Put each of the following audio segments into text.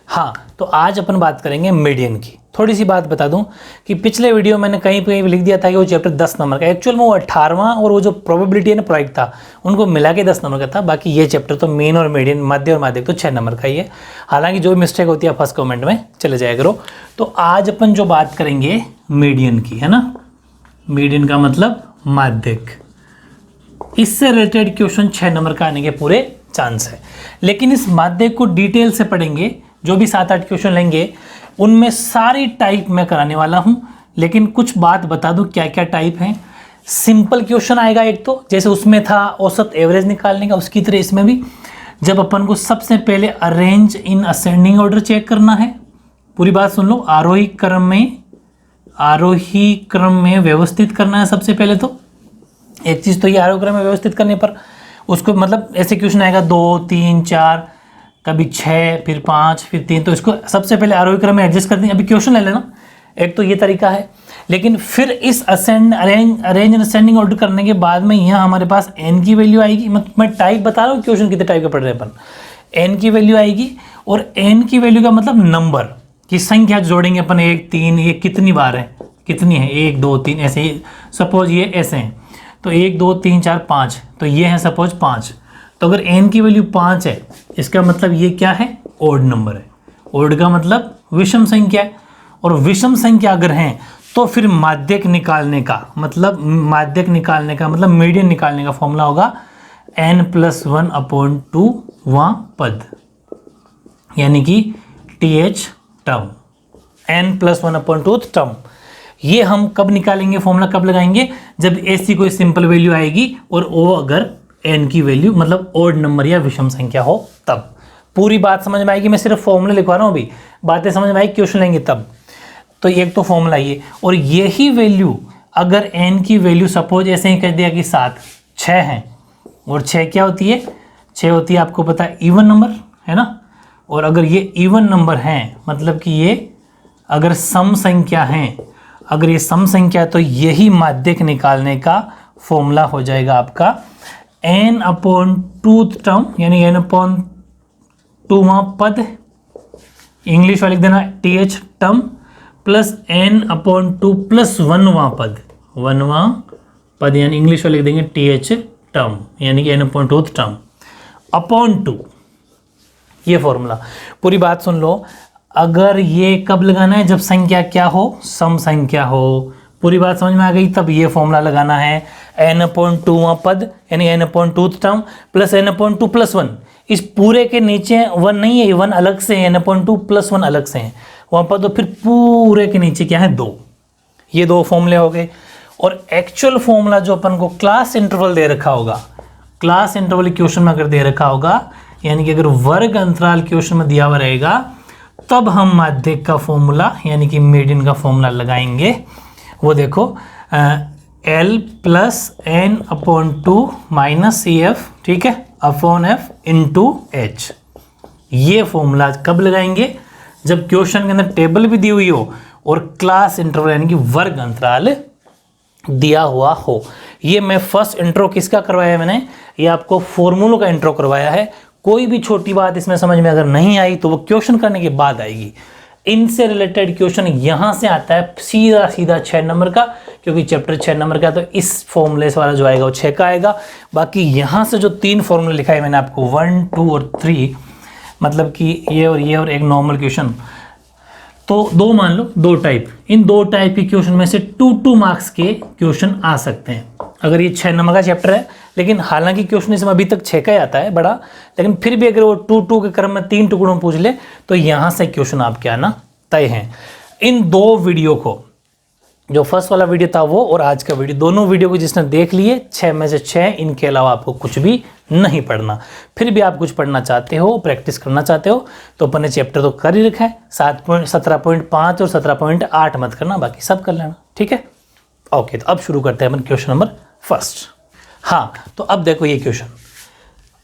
हाँ, तो आज अपन बात करेंगे मीडियन की। थोड़ी सी बात बता दूं कि पिछले वीडियो मैंने कहीं पे लिख दिया था कि वो चैप्टर 10 नंबर का, एक्चुअल में वो 18वां और वो जो प्रोबेबिलिटी है ना प्रोबेबिलिटी था, उनको मिला के 10 नंबर का था। बाकी ये चैप्टर तो मेन और मीडियन, मध्य और माध्यक तो 6 नंबर का ही है। हालांकि जो मिस्टेक होती है फर्स्ट कमेंट में चले जाया करो। तो आज अपन जो बात करेंगे मीडियन की, है ना। मीडियन का मतलब माध्यक। इससे रिलेटेड क्वेश्चन 6 नंबर का आने के पूरे चांस है। लेकिन इस माध्यक को डिटेल से पढ़ेंगे, जो भी 7-8 क्वेश्चन लेंगे उनमें सारी टाइप मैं कराने वाला हूं। लेकिन कुछ बात बता दूं क्या क्या टाइप हैं। सिंपल क्वेश्चन आएगा एक, तो जैसे उसमें था औसत एवरेज निकालने का, उसकी तरह इसमें भी जब अपन को सबसे पहले arrange in ascending order check करना है। पूरी बात सुन लो। आरोही क्रम में व्यवस्थित करना है सबसे पहले। तो एक चीज तो ये आरोही क्रम में व्यवस्थित करने पर उसको मतलब ऐसे क्वेश्चन आएगा 2, 3, 4, कभी 6, फिर 5, फिर 3। तो इसको सबसे पहले आरोही क्रम में एडजस्ट कर देंगे। अभी क्वेश्चन ले लेना, एक तो ये तरीका है। लेकिन फिर इस अरेंज असेंडिंग ऑर्डर करने के बाद में यहाँ हमारे पास n की वैल्यू आएगी। मैं टाइप बता रहा हूँ, क्वेश्चन कितने टाइप के पढ़ रहे हैं अपन। n की वैल्यू आएगी, और n की वैल्यू का मतलब नंबर की संख्या जोड़ेंगे अपन। 1, 3, ये कितनी बार है, कितनी है, 1, 2, 3 ऐसे ही। सपोज ये ऐसे हैं तो 1, 2, 3, 4, 5, तो ये है सपोज 5। तो अगर n की वैल्यू 5 है, इसका मतलब ये क्या है, ओड नंबर है। ओड का मतलब विषम संख्या है, और विषम संख्या अगर है तो फिर माध्यक निकालने का मतलब मीडियन निकालने का फॉर्मूला होगा n+1/2 वां पद, यानी कि TH टर्म, n+1/2 टर्म। ये हम कब निकालेंगे, फॉर्मूला कब लगाएंगे, जब ऐसी कोई सिंपल वैल्यू आएगी और वो अगर n की वैल्यू मतलब ओड नंबर या विषम संख्या हो तब। पूरी बात समझ में आएगी। मैं सिर्फ फॉर्मूला लिखवा रहा हूँ, अभी बातें समझ में आएगी, क्वेश्चन लेंगे तब। तो एक तो फॉर्मूला ये, और यही वैल्यू अगर n की वैल्यू सपोज ऐसे ही कह दिया कि 7, 6 है, और 6 क्या होती है, 6 होती है आपको पता है इवन नंबर, है ना। और अगर ये इवन नंबर है मतलब कि ये अगर सम संख्या है, अगर ये सम संख्या है, तो यही माध्यक निकालने का फॉर्मूला हो जाएगा आपका n/2 टर्म, यानी n/2वां पद, इंग्लिश वाले लिख देना TH term, plus n/2 plus 1वां पद, 1वां पद, यानी इंग्लिश वाले लिख देंगे TH टर्म, यानी कि n/2 टर्म अपॉन 2। ये फॉर्मूला पूरी बात सुन लो। अगर ये कब लगाना है, जब संख्या क्या हो, सम संख्या हो। पूरी बात समझ में आ गई, तब ये फॉर्मूला लगाना है n/2वां पद, यानी n/2 term plus n/2 plus 1। इस पूरे के नीचे 1 नहीं है, 1 अलग से है, n/2 प्लस 1 अलग से है वहाँ पर। तो फिर पूरे के नीचे क्या है, 2। ये 2 फॉर्मूले हो गए। और एक्चुअल फॉर्मूला जो अपन को क्लास इंटरवल दे रखा होगा, क्लास इंटरवल क्वेश्चन में अगर दे रखा होगा, यानी कि अगर वर्ग अंतराल क्वेश्चन में दिया हुआ रहेगा, तब हम माध्यक का फॉर्मूला यानी कि मीडियन का फॉर्मूला लगाएंगे। वो देखो L + n/2 - CF, ठीक है, अपॉन F इंटू H। ये फॉर्मूला कब लगाएंगे, जब क्वेश्चन के अंदर टेबल भी दी हुई हो और क्लास इंटरवल यानी कि वर्ग अंतराल दिया हुआ हो। ये मैं फर्स्ट इंट्रो किसका करवाया है, मैंने ये आपको फॉर्मूलों का इंट्रो करवाया है। कोई भी छोटी बात इसमें समझ में अगर नहीं आई तो वो क्वेश्चन करने के बाद आएगी। इनसे रिलेटेड क्वेश्चन यहां से आता है सीधा सीधा 6 नंबर का, क्योंकि चैप्टर 6 नंबर का। तो इस फॉर्मूले वाला जो आएगा वो 6 का आएगा। बाकी यहां से जो 3 फॉर्मूले लिखा है मैंने आपको 1, 2 और 3, मतलब कि ये और एक नॉर्मल क्वेश्चन, तो 2 मान लो, 2 टाइप। इन 2 टाइप के क्वेश्चन में से 2 मार्क्स के क्वेश्चन आ सकते हैं अगर ये 6 नंबर का चैप्टर है। लेकिन हालांकि क्वेश्चन इसमें अभी तक 6 का ही आता है बड़ा, लेकिन फिर भी अगर वो 2 के क्रम में 3 टुकड़ों में पूछ ले तो यहां से क्वेश्चन आपके आना तय है। इन 2 वीडियो को, जो फर्स्ट वाला वीडियो था वो और आज का वीडियो, दोनों वीडियो को जिसने देख लिए 6 में से 6, इनके अलावा आपको कुछ भी नहीं पढ़ना। फिर भी आप कुछ पढ़ना चाहते हो, प्रैक्टिस करना चाहते हो, तो अपन ने चैप्टर तो कर ही रखा है। 17.5 और 17.8 मत करना, बाकी सब कर लेना, ठीक है। ओके, तो अब शुरू करते हैं अपन क्वेश्चन नंबर फर्स्ट। हाँ, तो अब देखो ये क्वेश्चन,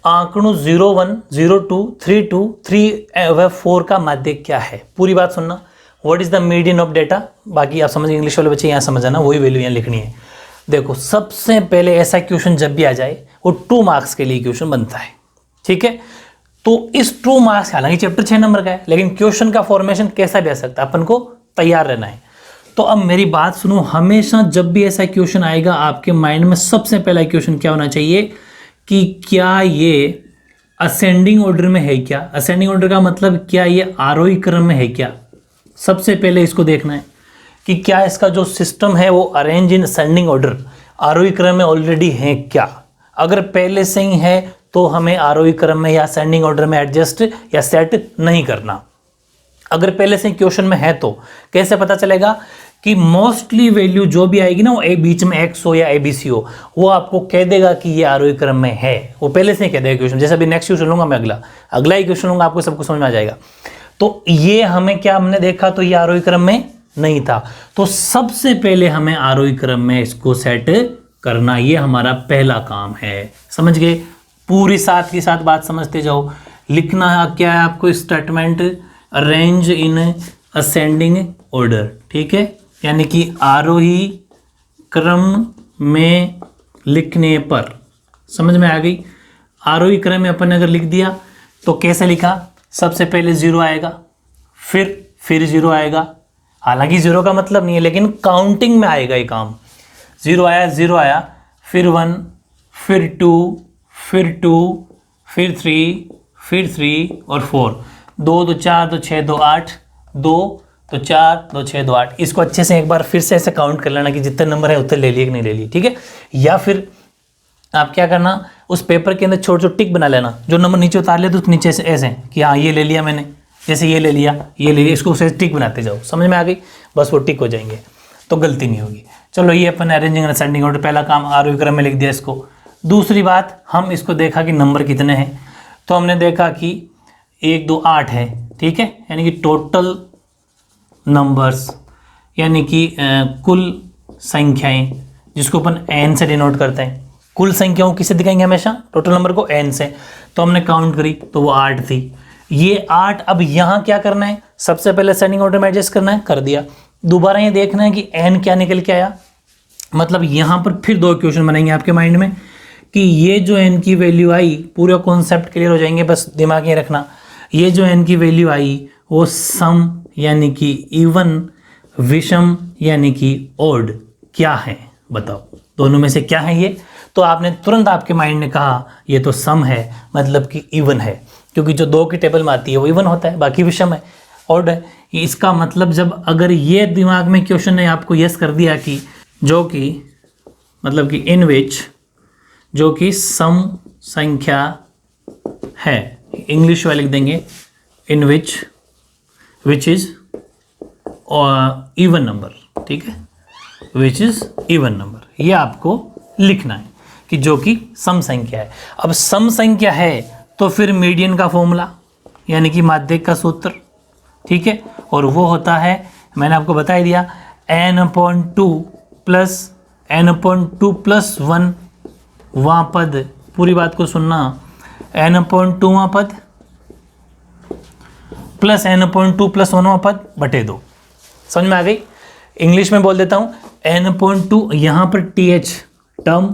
आंकड़ों 01, 02, 32, 3 व 4 का माध्यक क्या है। पूरी बात सुनना। What is the median of data, बाकी आप समझ, इंग्लिश वाले बच्चे यहाँ समझ आना, वही वैल्यू यहाँ लिखनी है। देखो सबसे पहले ऐसा क्वेश्चन जब भी आ जाए वो 2 मार्क्स के लिए क्वेश्चन बनता है, ठीक है। तो इस 2 मार्क्स, हालांकि चैप्टर 6 नंबर का है, लेकिन क्वेश्चन का फॉर्मेशन कैसा भी आ सकता है, अपन को तैयार रहना है। तो अब मेरी बात सुनो, हमेशा जब भी ऐसा क्वेश्चन आएगा आपके माइंड में सबसे पहला क्वेश्चन क्या होना चाहिए कि क्या ये असेंडिंग ऑर्डर में है क्या। असेंडिंग ऑर्डर का मतलब क्या ये आरोही क्रम में है क्या। सबसे पहले इसको देखना है कि क्या इसका जो सिस्टम है वो अरेंज इन असेंडिंग ऑर्डर, आरोही क्रम में ऑलरेडी है क्या। अगर पहले से ही है तो हमें आरोही क्रम में या असेंडिंग ऑर्डर में एडजस्ट या सेट नहीं करना। अगर पहले से क्वेश्चन में है तो कैसे पता चलेगा कि मोस्टली वैल्यू जो भी आएगी ना, वो बीच में एक्स हो या ABC हो, वो आपको कह देगा कि ये आरोही क्रम में है, वो पहले से ही कह देगा क्वेश्चन। जैसे अभी नेक्स्ट क्वेश्चन लूंगा मैं, अगला ही क्वेश्चन लूंगा, आपको सबको समझ में आ जाएगा। तो ये हमें क्या, हमने देखा तो ये आरोही क्रम में नहीं था, तो सबसे पहले हमें आरोही क्रम में इसको सेट करना, ये हमारा पहला काम है। समझ गए? पूरी साथ की साथ बात समझते जाओ। लिखना क्या है आपको, statement arrange in ascending order, ठीक है, यानी कि आरोही क्रम में लिखने पर। समझ में आ गई? आरोही क्रम में अपन ने अगर लिख दिया तो कैसे लिखा, सबसे पहले 0 आएगा, फिर 0 आएगा। हालांकि 0 का मतलब नहीं है, लेकिन काउंटिंग में आएगा ये काम। 0 आया, 0 आया, फिर 1, फिर 2, फिर 2, फिर 3, फिर 3 और 4। 2 2 4 2 6 2 8, 2 2 4 2 6 2 8। इसको अच्छे से एक बार फिर से ऐसे काउंट कर लेना कि जितने नंबर है उतने ले लिए कि नहीं ले लिए, ठीक है। या फिर आप क्या करना, उस पेपर के अंदर छोटे छोटे टिक बना लेना, जो नंबर नीचे उतार ले तो उस नीचे से ऐसे कि हाँ ये ले लिया मैंने, जैसे ये ले लिया, ये ले लिया, इसको उसे टिक बनाते जाओ। समझ में आ गई? बस वो टिक हो जाएंगे तो गलती नहीं होगी। चलो ये अपन अरेंजिंग एंड असेंडिंग ऑर्डर पहला काम आरोही क्रम में लिख दिया इसको। दूसरी बात, हम इसको देखा कि नंबर कितने हैं, तो हमने देखा कि 1 2 8 है, ठीक है, यानी कि टोटल नंबर्स, यानी कि कुल संख्याएं, जिसको अपन n से डिनोट करते हैं। कुल संख्याओं किसे दिखाएंगे हमेशा, टोटल नंबर को n से। तो हमने काउंट करी तो वो 8 थी, ये 8। अब यहाँ क्या करना है, सबसे पहले असेंडिंग ऑर्डर में एडजस्ट करना है, कर दिया। दोबारा ये देखना है कि n क्या निकल के आया, मतलब यहाँ पर फिर 2 क्वेश्चन बनेंगे आपके माइंड में कि ये जो n की वैल्यू आई, पूरा कॉन्सेप्ट क्लियर हो जाएंगे, बस दिमाग में रखना। ये जो n की वैल्यू आई वो सम यानी कि इवन, विषम यानी कि ओड क्या है, बताओ दोनों में से क्या है ये। तो आपने तुरंत, आपके माइंड ने कहा ये तो सम है, मतलब कि इवन है, क्योंकि जो 2 की टेबल में आती है वो इवन होता है, बाकी विषम है, ओड है। इसका मतलब जब अगर ये दिमाग में क्वेश्चन ने आपको यस कर दिया कि जो कि मतलब कि इन विच, जो कि सम संख्या है, इंग्लिश वाले लिख देंगे इन विच इज इवन नंबर, ठीक है, विच इज इवन नंबर, ये आपको लिखना है कि जो कि सम संख्या है। अब सम संख्या है तो फिर मीडियन का फॉर्मूला यानी कि माध्यक का सूत्र, ठीक है, और वो होता है, मैंने आपको बता ही दिया, n/2 प्लस 1 वां पद। पूरी बात को सुनना, n/2 वां पद प्लस n/2 प्लस 1 वां पद बटे 2। समझ में आ गई? इंग्लिश में बोल देता हूँ, n/2 यहाँ पर TH टर्म,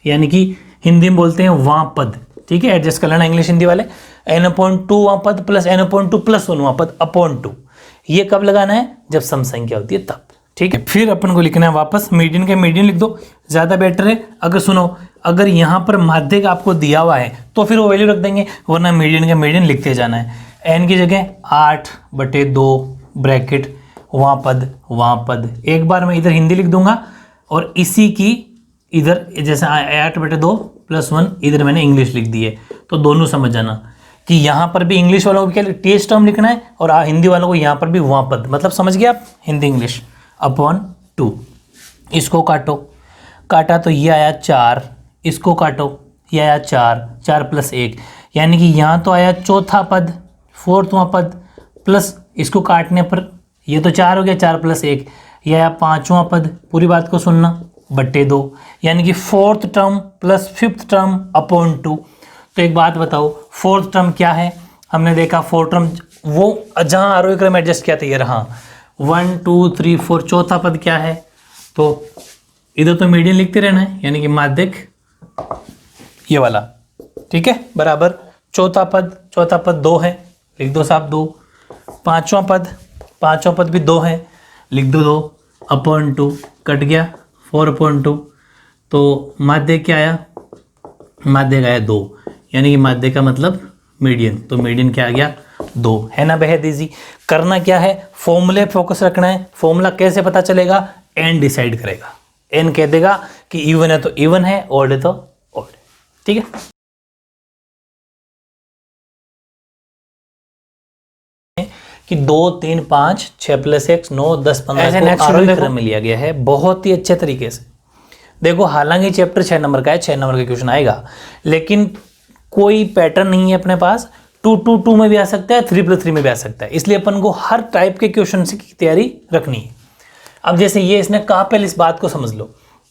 यानी कि हिंदी में बोलते हैं वां पद, ठीक है, एडजस्ट कर लेना इंग्लिश हिंदी वाले। n/2 वां पद प्लस n/2 प्लस 1 वां पद अपॉन 2। ये कब लगाना है, जब सम संख्या होती है तब, ठीक है। फिर अपन को लिखना है वापस, मीडियन के मीडियन लिख दो, ज़्यादा बेटर है। अगर सुनो, अगर यहाँ पर माध्यक आपको दिया हुआ है तो फिर वो वैल्यू रख देंगे, वरना मीडियन के मीडियन लिखते जाना है। n की जगह 8/2 ब्रैकेट वहाँ पद। एक बार मैं इधर हिंदी लिख दूंगा और इसी की इधर जैसे 8/2 प्लस 1 इधर मैंने इंग्लिश लिख दी है, तो दोनों समझ जाना कि यहाँ पर भी इंग्लिश वालों को क्या TH टर्म लिखना है और हिंदी वालों को यहाँ पर भी वहाँ पद, मतलब समझ गए आप, हिंदी इंग्लिश अपॉन 2। इसको काटा तो ये आया 4, इसको काटो ये आया 4 प्लस 1, यानी कि यहाँ तो आया चौथा पद, 4वां पद, प्लस इसको काटने पर ये तो 4 हो गया, 4 प्लस 1, ये आया 5वां पद। पूरी बात को सुनना, बटे 2, यानी कि 4th term plus 5th term upon 2। तो एक बात बताओ, 4th टर्म क्या है, हमने देखा 4th टर्म वो जहाँ आरोही क्रम एडजस्ट किया था ये रहा, 1 2 3 4। चौथा पद क्या है, तो इधर तो मीडियन लिखते रहना है, यानी कि माध्यक ये वाला, ठीक है, बराबर चौथा पद 2 है, लिख दो साहब 2। पांचवा पद भी 2 है, लिख दो 2 अपॉन 2, कट गया 4/2। तो माध्य क्या आया, माध्य का आया 2, यानी कि माध्य का मतलब मीडियन, तो मीडियन क्या आ गया 2, है ना। बेहद इजी। करना क्या है, फॉर्मूले फोकस रखना है। फॉर्मूला कैसे पता चलेगा, एन डिसाइड करेगा। एन कह देगा कि इवन है तो इवन है, ऑड है तो ऑड है, ठीक है। कि 2 3 5 6 + x 9 10 15 को आरोही क्रम में लिया गया है, बहुत ही अच्छे तरीके से। देखो हालांकि चैप्टर 6 नंबर का है, 6 नंबर का क्वेश्चन आएगा, लेकिन कोई पैटर्न नहीं है अपने पास। 2 2 2 में भी आ सकता है, 3 + 3 में भी आ सकता है, इसलिए अपन को हर टाइप के क्वेश्चन की तैयारी रखनी है। अब जैसे ये इसने कहा, पहले इस बात को समझ लो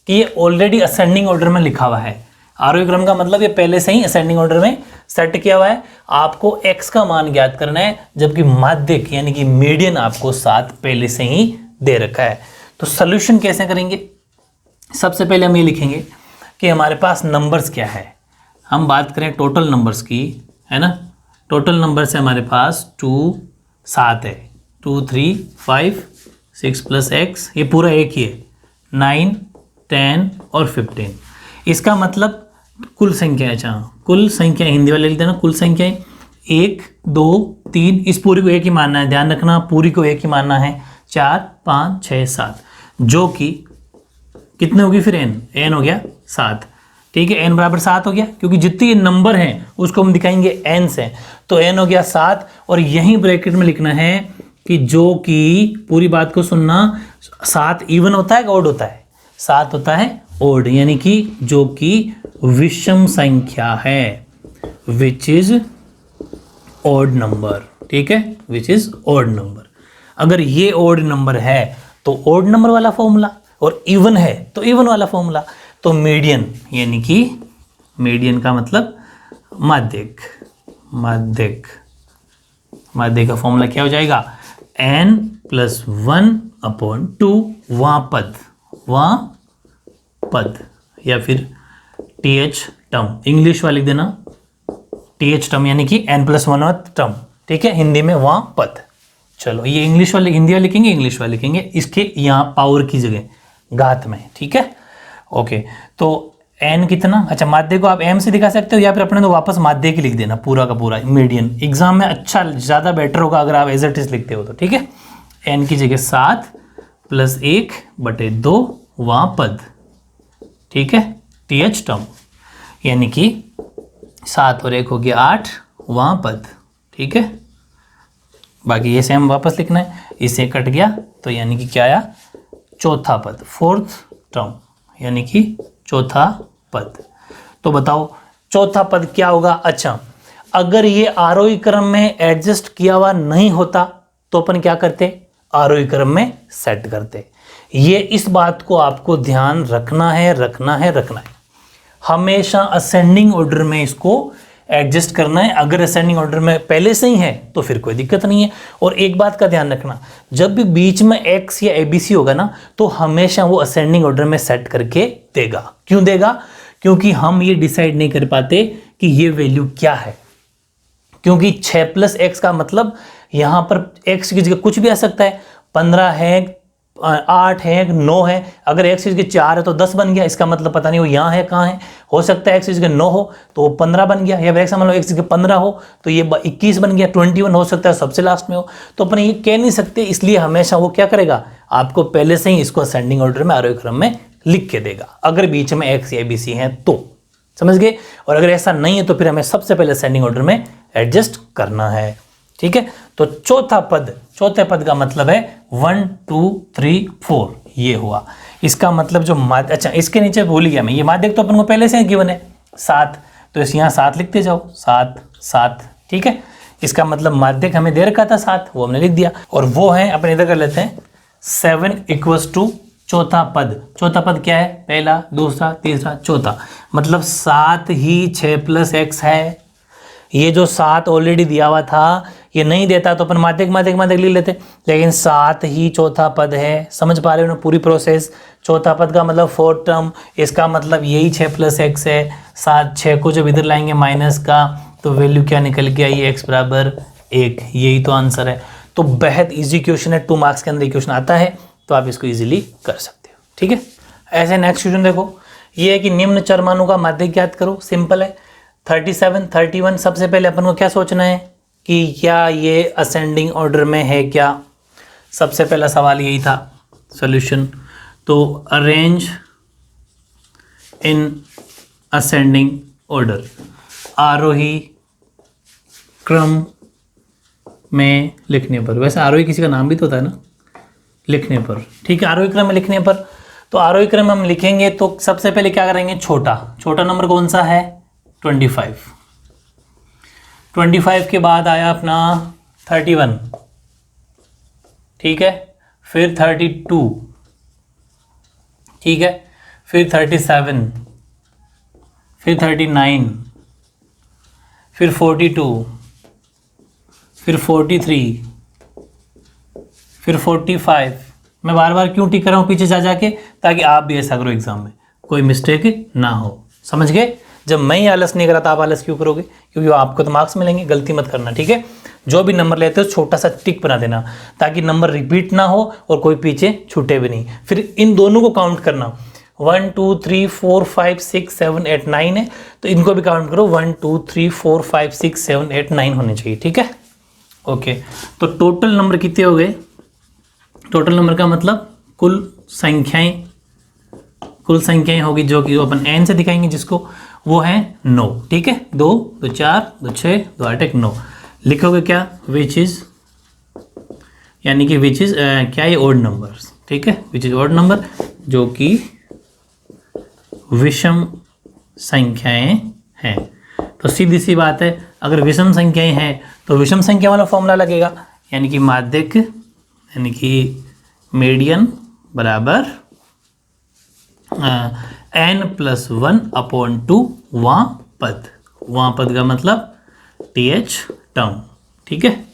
कि ये ऑलरेडी असेंडिंग ऑर्डर में लिखा हुआ है। आरोही क्रम का मतलब ये पहले से ही असेंडिंग ऑर्डर में सेट किया हुआ है। आपको x का मान ज्ञात करना है, जबकि माध्यक यानी कि मीडियन आपको 7 पहले से ही दे रखा है। तो सोल्यूशन कैसे करेंगे, सबसे पहले हम ये लिखेंगे कि हमारे पास नंबर्स क्या है। हम बात करें टोटल नंबर्स की, है ना। टोटल नंबर से हमारे पास 2 7 है, 2 3 5 6 + x, ये पूरा एक ही है, 9 10 और 15। इसका मतलब कुल संख्या है, अच्छा कुल संख्या हिंदी वाले लिख देना, कुल संख्या 1 2 3, इस पूरी को एक ही मानना है, ध्यान रखना पूरी को एक ही मानना है। 4 5 6 7, जो कि कितने होगी फिर n हो गया 7, ठीक है। n बराबर 7 हो गया, क्योंकि जितने नंबर हैं उसको हम दिखाएंगे n से, तो n हो गया 7। और यही ब्रैकेट में लिखना है कि जो कि, पूरी बात को सुनना, 7 इवन होता है, ऑड होता है, 7 होता है ऑड, यानी कि जो कि विषम संख्या है, विच इज ऑड नंबर, ठीक है, विच इज ऑड नंबर। अगर ये ऑड नंबर है तो ऑड नंबर वाला फॉर्मूला, और इवन है तो इवन वाला फॉर्मूला। तो मीडियन यानी कि मीडियन का मतलब माध्यक, माध्यक का फॉर्मूला क्या हो जाएगा, n + 1/2 वहाँ पद, या फिर th टर्म, इंग्लिश वाला लिख देना th टर्म, यानी कि n + 1th टर्म, ठीक है, हिंदी में वहाँ पद। चलो ये इंग्लिश वाले हिंदी वाले लिखेंगे, इंग्लिश वाले लिखेंगे, इसके यहाँ पावर की जगह घात में, ठीक है। ओके, तो n कितना, अच्छा माध्य को आप m से दिखा सकते हो, या फिर अपने तो वापस माध्य की लिख देना पूरा का पूरा मीडियन। एग्जाम में अच्छा ज़्यादा बेटर होगा अगर आप एज इट इज लिखते हो तो, ठीक है। n की जगह 7 + 1/2 वहाँ पद, ठीक है, th टर्म, यानी कि 7 और 1 हो गया 8 वहाँ पद, ठीक है। बाकी ये सेम वापस लिखना है, इसे कट गया तो यानी कि क्या आया, चौथा पद, 4th टर्म, यानी कि चौथा पद। तो बताओ चौथा पद क्या होगा। अच्छा, अगर ये आरोही क्रम में एडजस्ट किया हुआ नहीं होता तो अपन क्या करते, आरोही क्रम में सेट करते। ये इस बात को आपको ध्यान रखना है। हमेशा असेंडिंग ऑर्डर में इसको एडजस्ट करना है। अगर असेंडिंग ऑर्डर में पहले से ही है तो फिर कोई दिक्कत नहीं है। और एक बात का ध्यान रखना, जब भी बीच में x या ABC होगा ना, तो हमेशा वो असेंडिंग ऑर्डर में सेट करके देगा। क्यों देगा, क्योंकि हम ये डिसाइड नहीं कर पाते कि ये वैल्यू क्या है, क्योंकि 6 + x का मतलब यहाँ पर x की जगह कुछ भी आ सकता है, 15 है, 8 है, 9 है। अगर x की जगह 4 है तो 10 बन गया, इसका मतलब पता नहीं वो यहाँ है कहाँ है। हो सकता है x की जगह 9 हो तो वो 15 बन गया, या फिर x मान लो x की जगह 15 हो तो ये 21 बन गया, 21 हो सकता है सबसे लास्ट में हो। तो अपन ये कह नहीं सकते, इसलिए हमेशा वो क्या करेगा, आपको पहले से ही इसको असेंडिंग ऑर्डर में आरोही क्रम में लिख के देगा, अगर बीच में x या ABC है तो, समझ गए। और अगर ऐसा नहीं है तो फिर हमें सबसे पहले असेंडिंग ऑर्डर में एडजस्ट करना है, ठीक है। तो चौथे पद का मतलब है 1 2 3 4, ये हुआ। इसका मतलब जो माध्य, अच्छा इसके नीचे भूल गया मैं, ये माध्यक तो अपन को पहले से गिवन है 7, तो इस यहाँ 7 लिखते जाओ, 7 7, ठीक है। इसका मतलब माध्यक हमें दे रखा था 7, वो हमने लिख दिया। और वो है, अपन इधर कर लेते हैं, 7 = चौथा पद। चौथा पद क्या है, पहला, दूसरा, तीसरा, चौथा, मतलब 7 ही 6 + x है। ये जो 7 ऑलरेडी दिया हुआ था, ये नहीं देता तो अपन माध्यक लिख लेते, लेकिन 7 ही चौथा पद है। समझ पा रहे हो ना पूरी प्रोसेस। चौथा पद का मतलब 4th टर्म, इसका मतलब यही 6 + x है। 7 6 को जब इधर लाएंगे माइनस का, तो वैल्यू क्या निकल के आई, x बराबर 1। यही तो आंसर है। तो बेहद इजी क्वेश्चन है, 2 मार्क्स के अंदर क्वेश्चन आता है, तो आप इसको इजीली कर सकते हो। ठीक है, ऐसे नेक्स्ट क्वेश्चन देखो, ये है कि निम्न चरमाणु का माध्य ज्ञात करो। सिंपल है, 37, 31। सबसे पहले अपन को क्या सोचना है कि क्या ये असेंडिंग ऑर्डर में है क्या, सबसे पहला सवाल यही था। सॉल्यूशन, तो अरेंज इन असेंडिंग ऑर्डर, आरोही क्रम में लिखने पर। वैसे आरोही किसी का नाम भी तो होता है ना, लिखने पर। ठीक है, आरोही क्रम में लिखने पर, तो आरोही क्रम हम लिखेंगे तो सबसे पहले क्या करेंगे, छोटा नंबर कौन सा है, 25। 25 के बाद आया अपना 31, ठीक है, फिर 32, ठीक है, फिर 37, फिर 39, फिर 42, फिर 43, फिर 45। मैं बार बार क्यों टिक कर रहा हूँ पीछे जा जाके, ताकि आप भी ऐसा करो एग्जाम में, कोई मिस्टेक ना हो। समझ गए? जब मैं ही आलस नहीं करा तो आप आलस क्यों करोगे, क्योंकि आपको तो मार्क्स मिलेंगे। गलती मत करना, ठीक है। जो भी नंबर लेते हो छोटा सा टिक बना देना, ताकि नंबर रिपीट ना हो और कोई पीछे छूटे भी नहीं। फिर इन दोनों को काउंट करना, 1 2 3 4 5 6 7 8 9 है, तो इनको भी काउंट करो, 1 2 3 4 5 6 7 8 9 होने चाहिए। ठीक है, ओके। तो टोटल नंबर कितने हो गए, टोटल नंबर का मतलब कुल संख्याएं होगी, जो कि अपन n से दिखाएंगे जिसको, वो है 9। ठीक है, 2 2 4 2 6 2 8 1 9। लिखोगे क्या, विच इज, यानी कि विच इज क्या है, ओड नंबर्स। ठीक है, विच इज ओड नंबर, जो कि विषम संख्याएं हैं। तो सीधी सी बात है, अगर विषम संख्याएं हैं तो विषम संख्या वाला फॉर्मूला लगेगा, यानी कि माध्यक, यानी कि मीडियन बराबर n+1/2 वां पद। वां पद का मतलब TH टर्म। ठीक है,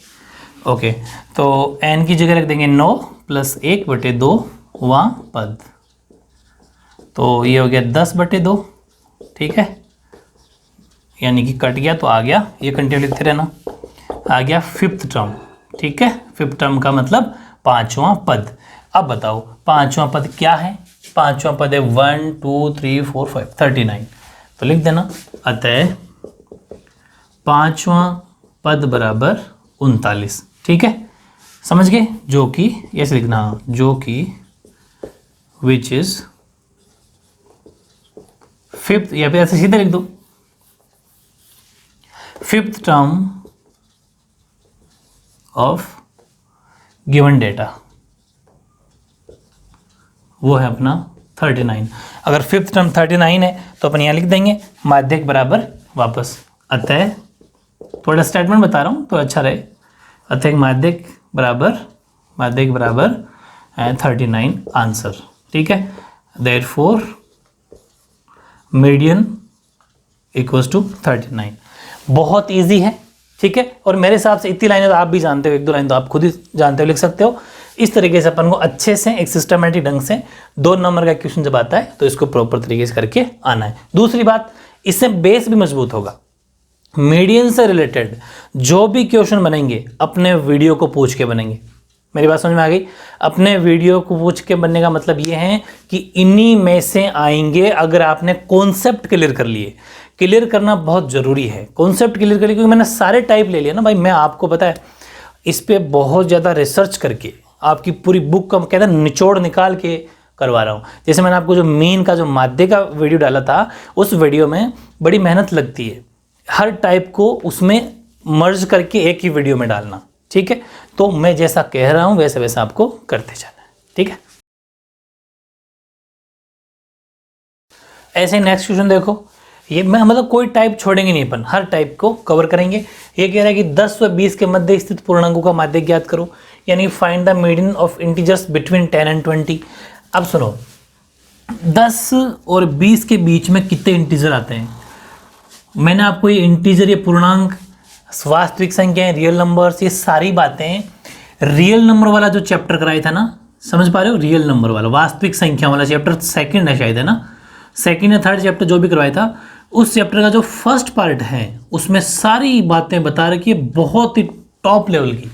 ओके। तो n की जगह रख देंगे 9 + 1/2 वां पद, तो ये हो गया 10/2। ठीक है, यानी कि कट गया तो आ गया, ये कंटिन्यू लिखते रहना, आ गया 5th टर्म। ठीक है, 5th टर्म का मतलब 5वां पद। अब बताओ 5वां पद क्या है, 5वां पद है 1 2 3 4 5 39, तो लिख देना, अतः 5वां पद बराबर 39। ठीक है, समझ गए, जो कि ऐसे लिखना, जो कि विच इज 5th, या फिर ऐसे सीधे लिख दो, 5th term of given data, वो है अपना 39। अगर 5th टर्म 39 है तो अपन यहाँ लिख देंगे माध्यक बराबर वापस, अतः, थोड़ा स्टेटमेंट बता रहा हूँ तो अच्छा रहे, अतः माध्यक बराबर 39 आंसर। ठीक है, देयरफॉर मीडियन इक्वल्स टू 39। बहुत इजी है, ठीक है। और मेरे हिसाब से इतनी लाइनें तो आप भी जानते हो, 1-2 लाइन तो आप खुद ही जानते हो, लिख सकते हो। इस तरीके से अपन को अच्छे से एक सिस्टमेटिक ढंग से 2 नंबर का क्वेश्चन जब आता है तो इसको प्रॉपर तरीके से करके आना है। दूसरी बात, इससे बेस भी मजबूत होगा। मीडियन से रिलेटेड जो भी क्वेश्चन बनेंगे अपने वीडियो को पूछ के बनेंगे। मेरी बात समझ में आ गई? अपने वीडियो को पूछ के बनने का मतलब ये है कि इन्हीं में से आएंगे अगर आपने कॉन्सेप्ट क्लियर कर लिए। क्लियर करना बहुत ज़रूरी है, कॉन्सेप्ट क्लियर कर लिए, क्योंकि मैंने सारे टाइप ले लिया ना भाई। मैं आपको पता है इस पर बहुत ज़्यादा रिसर्च करके आपकी पूरी बुक का कहते हैं निचोड़ निकाल के करवा रहा हूँ। जैसे मैंने आपको जो मेन का जो माध्य का वीडियो डाला था, उस वीडियो में बड़ी मेहनत लगती है हर टाइप को उसमें मर्ज करके एक ही वीडियो में डालना। ठीक है, तो मैं जैसा कह रहा हूँ वैसे वैसा आपको करते जाना है। ठीक है, ऐसे नेक्स्ट क्वेश्चन देखो, ये मैं मतलब कोई टाइप छोड़ेंगे नहीं, अपन हर टाइप को कवर करेंगे। ये कह रहा है कि 10 व 20 के मध्य स्थित पूर्णांकों का माध्य ज्ञात करो, यानी find the median of integers between 10 and 20। अब सुनो, 10 और 20 के बीच में कितने इंटीजर आते हैं? मैंने आपको ये इंटीजर, ये पूर्णांक, वास्तविक संख्याएं, रियल नंबर्स, ये सारी बातें रियल नंबर वाला जो चैप्टर कराया था ना, समझ पा रहे हो? रियल नंबर वाला वास्तविक संख्या वाला चैप्टर 2nd है शायद, है ना, 2nd या 3rd चैप्टर जो भी करवाया था, उस चैप्टर का जो फर्स्ट पार्ट है उसमें सारी बातें बता रखी है, बहुत ही टॉप लेवल की,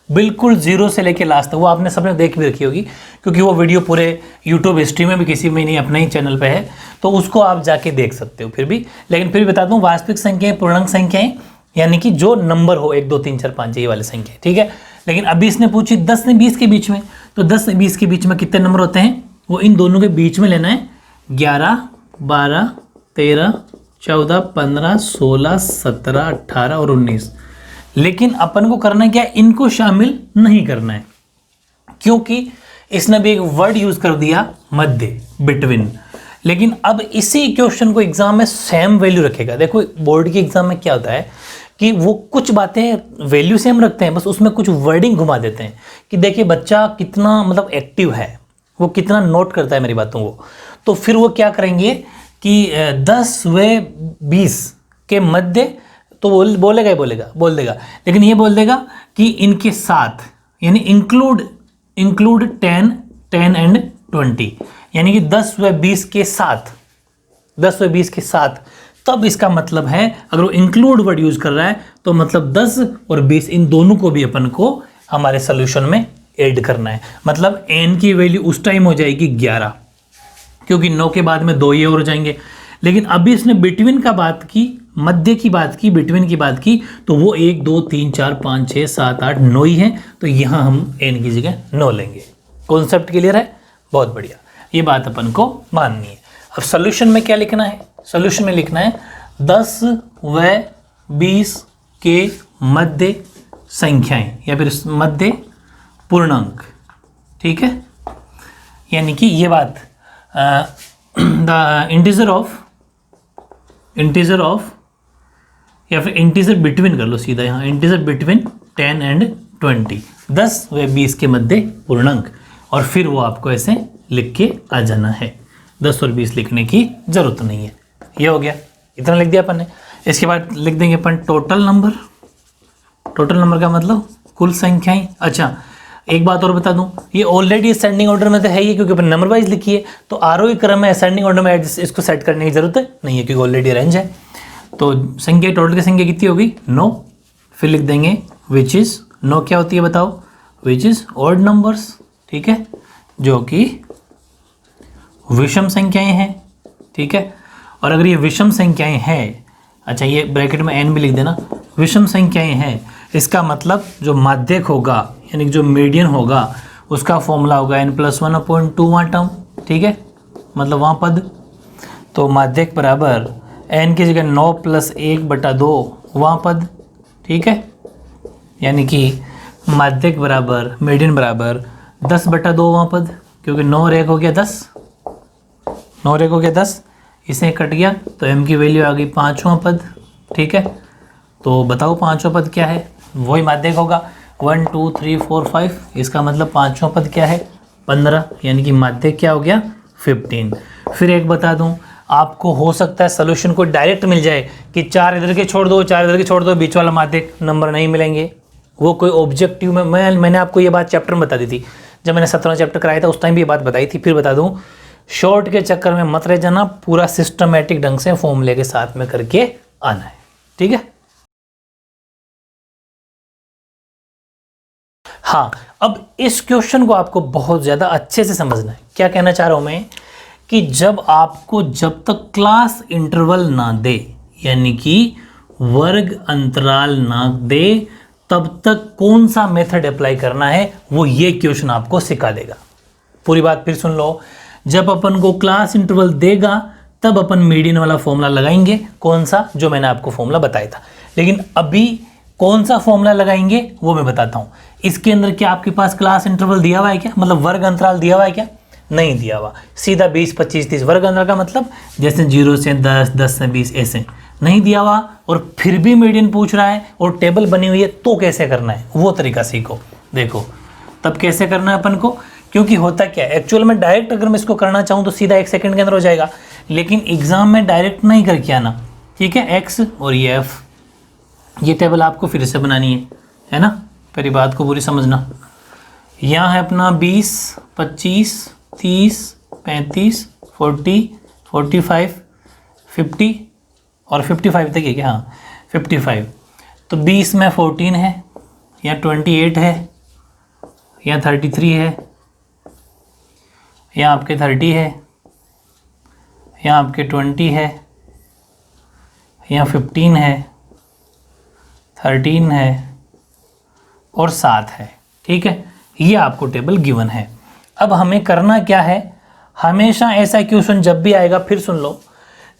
बिल्कुल जीरो से लेके लास्ट तक। वो आपने सबने देख भी रखी होगी, क्योंकि वो वीडियो पूरे यूट्यूब हिस्ट्री में भी किसी में नहीं, अपने ही चैनल पे है, तो उसको आप जाके देख सकते हो फिर भी। लेकिन फिर भी बता दूं, वास्तविक संख्याएं, पूर्णांक संख्याएं, यानी कि जो नंबर हो 1 2 3 4 5 ये वाली संख्या, ठीक है। लेकिन अभी इसने पूछी 10 से 20 के बीच में, तो 10 से 20 के बीच में कितने नंबर होते हैं, वो इन दोनों के बीच में लेना है। 11 12 13 14 15 16 17 18 और 19। लेकिन अपन को करना क्या, इनको शामिल नहीं करना है, क्योंकि इसने भी एक वर्ड यूज कर दिया, मध्य, बिटवीन। लेकिन अब इसी क्वेश्चन को एग्जाम में सेम वैल्यू रखेगा। देखो बोर्ड के एग्जाम में क्या होता है कि वो कुछ बातें वैल्यू सेम रखते हैं, बस उसमें कुछ वर्डिंग घुमा देते हैं कि देखिए बच्चा कितना मतलब एक्टिव है, वो कितना नोट करता है मेरी बातों को। तो फिर वो क्या करेंगे कि 10 व 20 के मध्य, तो बोलेगा ही बोल देगा, लेकिन ये बोल देगा कि इनके साथ, यानी इंक्लूड 10 एंड 20, यानी कि 10 व 20 के साथ, 10 व 20 के साथ। तब इसका मतलब है, अगर वो इंक्लूड वर्ड यूज कर रहा है तो मतलब 10 और 20 इन दोनों को भी अपन को हमारे सोल्यूशन में ऐड करना है। मतलब n की वैल्यू उस टाइम हो जाएगी 11, क्योंकि 9 के बाद में 2 ये और हो जाएंगे। लेकिन अभी इसने बिटवीन का बात की, मध्य की बात की, बिटवीन की बात की, तो वो 1 2 3 4 5 6 7 8 9 ही है, तो यहाँ हम n की जगह 9 लेंगे। कॉन्सेप्ट क्लियर है? बहुत बढ़िया, ये बात अपन को माननी है। अब सोल्यूशन में क्या लिखना है? सोल्यूशन में लिखना है 10 व 20 के मध्य संख्याएं, या फिर मध्य पूर्णांक, ठीक है। यानी कि ये बात द इंटीजर ऑफ या फिर इंटीजर बिटवीन कर लो सीधा, यहाँ इंटीजर बिटवीन 10 एंड 20, 10 व 20 के मध्य पूर्णांक, और फिर वो आपको ऐसे लिख के आ जाना है। 10 और 20 लिखने की जरूरत नहीं है। ये हो गया, इतना लिख दिया अपन ने। इसके बाद लिख देंगे अपन टोटल नंबर। टोटल नंबर का मतलब कुल संख्याएं। अच्छा एक बात और बता दूं, ये ऑलरेडी असेंडिंग ऑर्डर में तो है ही, क्योंकि अपन नंबर वाइज लिखी है, तो आरोही क्रम में असेंडिंग ऑर्डर में इसको सेट करने की जरूरत नहीं है, क्योंकि ऑलरेडी रेंज है। तो संख्या, टोटल की संख्या कितनी होगी? 9। फिर लिख देंगे विच इज, 9 क्या होती है बताओ? विच इज ऑड नंबर्स, ठीक है, जो कि विषम संख्याएं हैं, ठीक है। और अगर ये विषम संख्याएं हैं, अच्छा ये ब्रैकेट में n भी लिख देना, विषम संख्याएं हैं, इसका मतलब जो माध्यक होगा, यानी जो मीडियन होगा, उसका फॉर्मूला होगा n+1/2 वहाँ टर्म, ठीक है, मतलब वहाँ पद। तो माध्यक बराबर n की जगह 9 + 1/2 वहाँ पद, ठीक है, यानी कि माध्यक बराबर मीडियन बराबर 10/2 वहाँ पद, क्योंकि 9 और 1 हो गया 10, 9 और 1 हो गया 10, इसे कट गया तो m की वैल्यू आ गई 5वां पद, ठीक है। तो बताओ 5वां पद क्या है? वही माध्यक होगा 1 2 3 4 5, इसका मतलब 5वां पद क्या है? 15, यानी कि माध्यक क्या हो गया? 15। फिर एक बता दूं, आपको हो सकता है सोल्यूशन को डायरेक्ट मिल जाए कि 4 इधर के छोड़ दो, 4 इधर के छोड़ दो, बीच वाला माध्यक नंबर नहीं मिलेंगे। वो कोई ऑब्जेक्टिव में, मैंने आपको ये बात चैप्टर में बता दी थी, जब मैंने 17वां चैप्टर कराया था उस टाइम भी ये बात बताई थी। फिर बता दूं, शॉर्ट के चक्कर में मत रह जाना, पूरा सिस्टमैटिक ढंग से फॉर्मूले के साथ में करके आना है, ठीक है। हाँ, अब इस क्वेश्चन को आपको बहुत ज्यादा अच्छे से समझना है। क्या कहना चाह रहा हूं मैं कि जब तक क्लास इंटरवल ना दे, यानी कि वर्ग अंतराल ना दे, तब तक कौन सा मेथड अप्लाई करना है वो ये क्वेश्चन आपको सिखा देगा। पूरी बात फिर सुन लो। जब अपन को क्लास इंटरवल देगा तब अपन मीडियन वाला फॉर्मूला लगाएंगे, कौन सा? जो मैंने आपको फॉर्मूला बताया था। लेकिन अभी कौन सा फॉर्मूला लगाएंगे वो मैं बताता हूं। इसके अंदर क्या आपके पास क्लास इंटरवल दिया हुआ है क्या? मतलब वर्ग अंतराल दिया हुआ है क्या? नहीं दिया हुआ। सीधा 20 25 30 वर्ग अंतराल का मतलब जैसे 0 से 10 10 से 20 ऐसे नहीं दिया हुआ, और फिर भी मीडियन पूछ रहा है और टेबल बनी हुई है, तो कैसे करना है वो तरीका सीखो। देखो तब कैसे करना है अपन को, क्योंकि होता क्या है एक्चुअल में, डायरेक्ट अगर मैं इसको करना चाहूँ तो सीधा 1 सेकंड के अंदर हो जाएगा, लेकिन एग्जाम में डायरेक्ट नहीं करके आना, ठीक है। एक्स और ये एफ, ये टेबल आपको फिर से बनानी है ना, पहली बात को पूरी समझना। यहाँ है अपना 20 25 30 35 40 45 50 और 55 तक है क्या? हाँ 55। तो 20 में 14 है या 28 है या 33 है या आपके 30 है या आपके 20 है या 15 है, 13 है और 7 है। ठीक है, ये आपको टेबल गिवन है। अब हमें करना क्या है, हमेशा ऐसा क्वेश्चन जब भी आएगा, फिर सुन लो,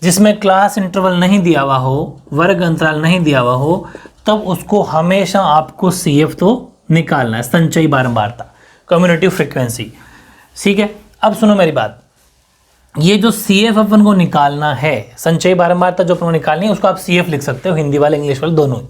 जिसमें क्लास इंटरवल नहीं दिया हुआ हो, वर्ग अंतराल नहीं दिया हुआ हो, तब उसको हमेशा आपको CF तो निकालना है, संचयी बारंबारता, कम्युनिटिव फ्रीक्वेंसी। ठीक है, अब सुनो मेरी बात, ये जो CF अपन को निकालना है, संचयी बारंबारता जो अपन को निकालनी है, उसको आप CF लिख सकते हो, हिंदी वाले इंग्लिश वाले दोनों ही।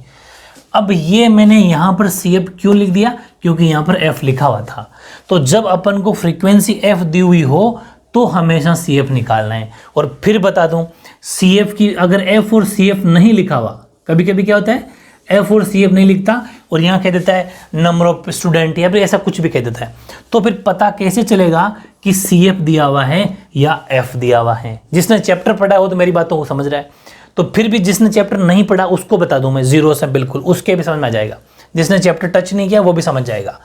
अब ये मैंने यहाँ पर CF क्यों लिख दिया, क्योंकि यहाँ पर F लिखा हुआ था। तो जब अपन को फ्रीक्वेंसी F दी हुई हो तो हमेशा CF निकालना है। और फिर बता दूं, CF की अगर F और CF नहीं लिखा हुआ, कभी कभी क्या होता है F और CF नहीं लिखता और यहाँ कह देता है नंबर ऑफ स्टूडेंट या फिर ऐसा कुछ भी कह देता है, तो फिर पता कैसे चलेगा कि CF दिया हुआ है या F दिया हुआ है? जिसने चैप्टर पढ़ा हो तो मेरी बातों को समझ रहा है, तो फिर भी जिसने चैप्टर नहीं पढ़ा उसको बता दूं मैं जीरो से, बिल्कुल उसके भी समझ में आ जाएगा। जिसने चैप्टर टच नहीं किया वो भी समझ जाएगा।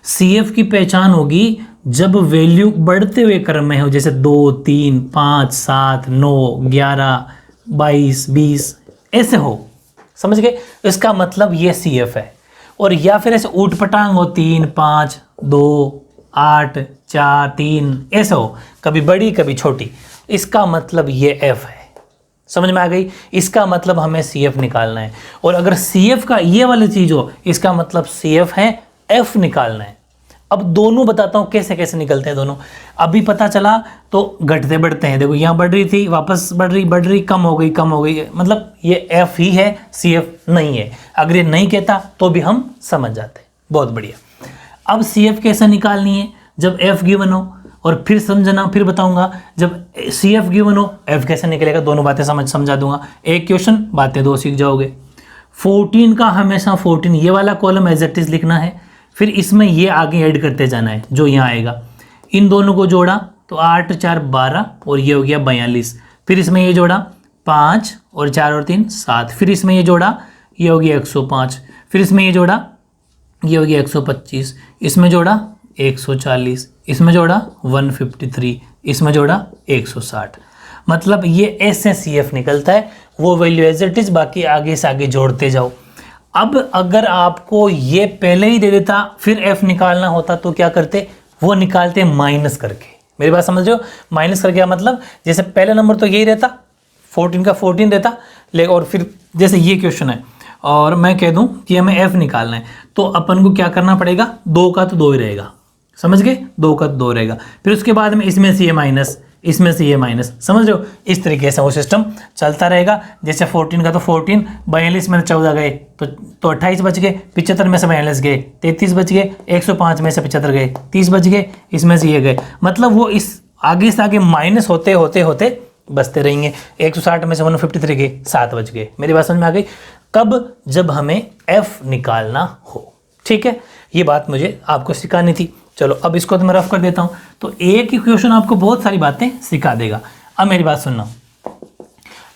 CF की पहचान होगी जब वैल्यू बढ़ते हुए क्रम में हो, जैसे 2, 3, 5, 7, 9, 11, 22, 20 ऐसे हो, समझ गए? इसका मतलब ये CF है। और या फिर ऐसे ऊट पटांग हो, 3, 5, 2, 8, 4, 3 ऐसे हो, कभी बड़ी कभी छोटी, इसका मतलब ये F है। समझ में आ गई? इसका मतलब हमें CF निकालना है। और अगर CF का ये वाली चीज हो, इसका मतलब CF है, F निकालना है। अब दोनों बताता हूं कैसे कैसे निकलते हैं दोनों। अभी पता चला तो घटते बढ़ते हैं, देखो यहाँ बढ़ रही थी, वापस बढ़ रही, कम हो गई, मतलब ये F ही है, CF नहीं है। अगर ये नहीं कहता तो भी हम समझ जाते। बहुत बढ़िया। अब CF कैसे निकालनी है, जब F गिवन हो, और फिर समझना, फिर बताऊंगा जब CF गिवन हो F कैसे निकलेगा, दोनों बातें समझा दूंगा। एक क्वेश्चन, बातें दो सीख जाओगे। 14 का हमेशा 14 ये वाला कॉलम एज इट इज लिखना है, फिर इसमें ये आगे ऐड करते जाना है जो यहाँ आएगा। इन दोनों को जोड़ा तो 8, 4, 12 और ये हो गया 42। फिर इसमें ये जोड़ा 5 और 4 और 3 7। फिर इसमें ये जोड़ा, ये हो गया 105। फिर इसमें ये जोड़ा, ये हो गया 125। इसमें जोड़ा 140, इसमें जोड़ा 153, इसमें जोड़ा 160। मतलब ये ऐसे CF निकलता है, वो वैल्यू एज इट इज, बाकी आगे से आगे जोड़ते जाओ। अब अगर आपको ये पहले ही दे देता फिर F निकालना होता तो क्या करते, वो निकालते माइनस करके। मेरी बात समझ रहे हो? माइनस करके मतलब जैसे पहले नंबर तो यही रहता, 14 का 14 रहता, लेकिन और फिर जैसे ये क्वेश्चन है और मैं कह दूं कि हमें F निकालना है, तो अपन को क्या करना पड़ेगा, 2 का तो 2 ही रहेगा, समझ गए? 2 का 2 रहेगा। फिर उसके बाद में इसमें से ये माइनस, इसमें से ये माइनस, समझ रहे हो? इस तरीके से वो सिस्टम चलता रहेगा। जैसे 14 का तो 14, 42 में 14 गए तो 28 बच गए, 75 में से 42 गए, 33 बच गए, 105 में से 75 गए, 30 बच गए, इसमें से ये गए। मतलब वो इस आगे से आगे माइनस होते होते होते बचते रहेंगे। 160 में से 153 गए, 7 बच गए। मेरी बात समझ में आ गई? कब? जब हमें F निकालना हो। ठीक है, ये बात मुझे आपको सिखानी थी। चलो अब इसको तो मैं रफ कर देता हूं, तो एक ही क्वेश्चन आपको बहुत सारी बातें सिखा देगा। अब मेरी बात सुनना,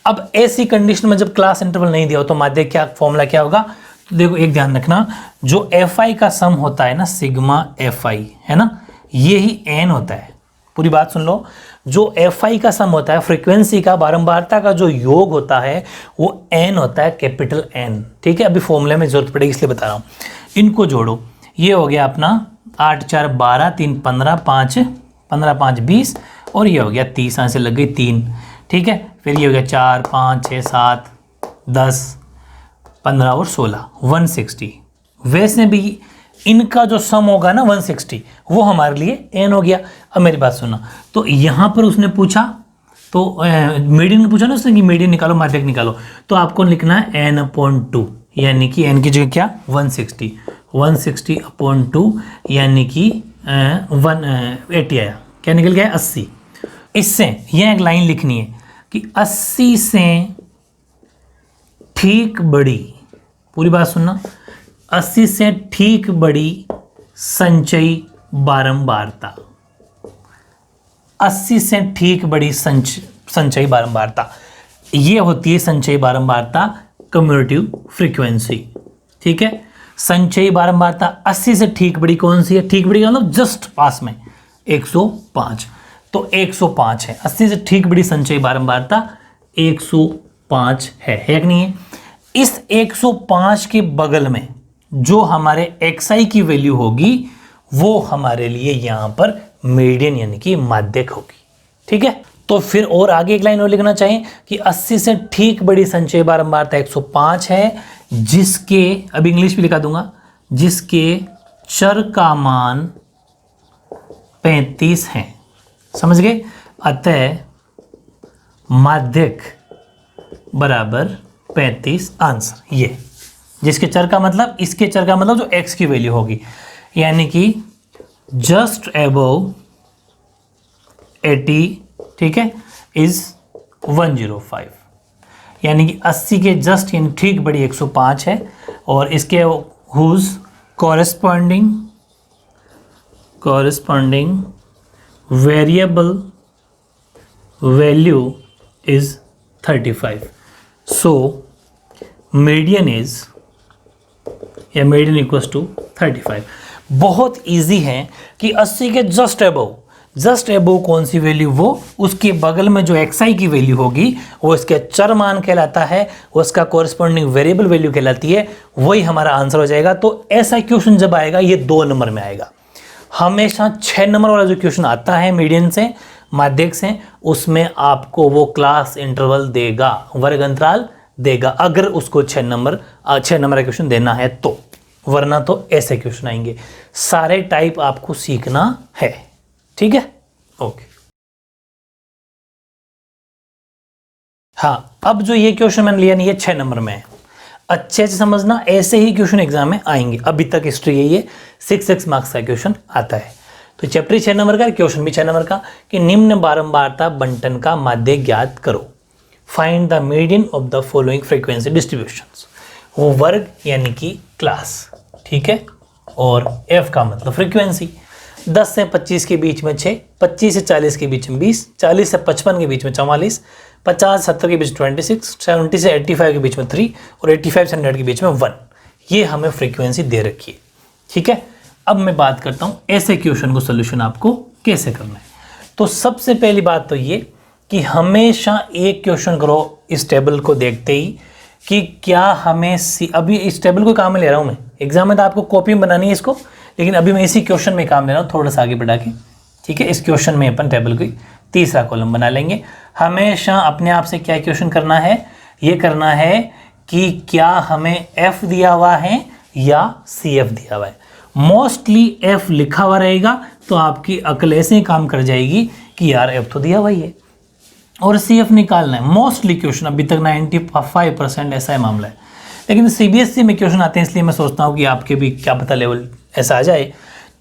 अब ऐसी कंडीशन में जब क्लास इंटरवल नहीं दिया हो तो माध्य क्या फॉर्मूला क्या होगा, तो देखो एक ध्यान रखना, जो FI का सम होता है ना, सिग्मा FI है ना, ये ही n होता है। पूरी बात सुन लो, जो FI का सम होता है, फ्रीक्वेंसी का, बारंबारता का जो योग होता है, वो n होता है, कैपिटल N। ठीक है, अभी फॉर्मूले में जरूरत पड़ेगी इसलिए बता रहा हूं। इनको जोड़ो, ये हो गया अपना 8, 4, 12, 3, 15, 5, 15, 5, 20 और ये हो गया 30, यहाँ से लग गई 3। ठीक है, फिर ये हो गया 4, 5, 6, 7, 10, 15 और 16, 160। वैसे भी इनका जो सम होगा ना 160, वो हमारे लिए n हो गया। अब मेरी बात सुनना, तो यहाँ पर उसने पूछा, तो मीडियन पूछा ना उसने कि मीडियन निकालो, माध्यक निकालो, तो आपको लिखना है n/2, यानी कि n की जगह क्या, 160, 160/2 यानी कि 180 आया। क्या निकल गया, 80। इससे यह एक लाइन लिखनी है कि 80 से ठीक बड़ी, पूरी बात सुनना, 80 से ठीक बड़ी संचयी बारंबारता, 80 से ठीक बड़ी संचयी बारंबारता। ये होती है संचयी बारंबारता, कम्यूटेटिव फ्रीक्वेंसी। ठीक है, संचयी बारंबारता 80 से ठीक बड़ी कौन सी है? ठीक बड़ी का मतलब जस्ट पास में 105, तो 105 है। 80 से ठीक बड़ी संचयी बारंबारता 105 है कि नहीं है? इस 105 के बगल में जो हमारे xi की वैल्यू होगी वो हमारे लिए यहां पर मीडियन यानी कि माध्यक होगी। ठीक है, तो फिर और आगे एक लाइन और लिखना चाहिए कि 80 से ठीक बड़ी संचयी बारंबारता 105 है, जिसके, अब इंग्लिश भी लिखा दूंगा, जिसके चर का मान 35 है। समझ गए? अतः माध्यक बराबर 35 आंसर। ये जिसके चर का मतलब, इसके चर का मतलब जो x की वैल्यू होगी, यानी कि जस्ट अबव 80, ठीक है, इज 105, यानी कि 80 के जस्ट यानी ठीक बड़ी 105 है, और इसके whose corresponding variable value is 35। So median is, या मीडियन इक्वल्स टू 35। बहुत इजी है कि 80 के जस्ट अबव कौन सी वैल्यू, वो उसके बगल में जो xi की वैल्यू होगी वो इसके चर मान कहलाता है, उसका कॉरेस्पॉन्डिंग वेरिएबल वैल्यू कहलाती है, वही हमारा आंसर हो जाएगा। तो ऐसा क्वेश्चन जब आएगा ये 2 नंबर में आएगा। हमेशा 6 नंबर वाला जो क्वेश्चन आता है मीडियन से, माध्यक से, उसमें आपको वो क्लास इंटरवल देगा, वर्ग अंतराल देगा, अगर उसको 6 नंबर का क्वेश्चन देना है तो, वरना तो ऐसे क्वेश्चन आएंगे। सारे टाइप आपको सीखना है। ठीक है, ओके। हाँ, अब जो ये क्वेश्चन मैंने लिया नहीं, ये 6 नंबर में है, अच्छे से समझना, ऐसे ही क्वेश्चन एग्जाम में आएंगे। अभी तक हिस्ट्री यही है, 6 मार्क्स का क्वेश्चन आता है। तो चैप्टर 6 नंबर का, क्वेश्चन भी 6 नंबर का, कि निम्न बारंबारता बंटन का माध्य ज्ञात करो। Find the median of the following frequency distributions. वो वर्ग यानी कि क्लास, ठीक है, और f का मतलब फ्रीक्वेंसी। 10 से 25 के बीच में 6, 25 से 40 के बीच में 20, 40 से 55 के बीच में 44, 50 से 70 के बीच में 26, 70 से 85 के बीच में 3, और 85 से 100 के बीच में 1। ये हमें फ्रीक्वेंसी दे रखी है। ठीक है, अब मैं बात करता हूँ ऐसे क्वेश्चन को सोल्यूशन आपको कैसे करना है। तो सबसे पहली बात तो ये कि हमेशा एक क्वेश्चन करो इस टेबल को देखते ही कि क्या हमें अभी इस टेबल को काम में ले रहा हूँ मैं, एग्जाम में तो आपको कॉपी में बनानी है इसको, लेकिन अभी मैं इसी क्वेश्चन में काम ले रहा हूँ, थोड़ा सा आगे बढ़ा के। ठीक है, इस क्वेश्चन में अपन टेबल को तीसरा कॉलम बना लेंगे। हमेशा अपने आप से क्या क्वेश्चन करना है, ये करना है कि क्या हमें f दिया हुआ है या CF दिया हुआ है। मोस्टली f लिखा हुआ रहेगा तो आपकी अकल ऐसे ही काम कर जाएगी कि यार f तो दिया हुआ ही है, और CF निकालना है। मोस्टली क्वेश्चन अभी तक 95% ऐसा है मामला है, लेकिन CBSE में क्वेश्चन आते हैं, इसलिए मैं सोचता हूँ कि आपके भी क्या पता लेवल ऐसा आ जाए।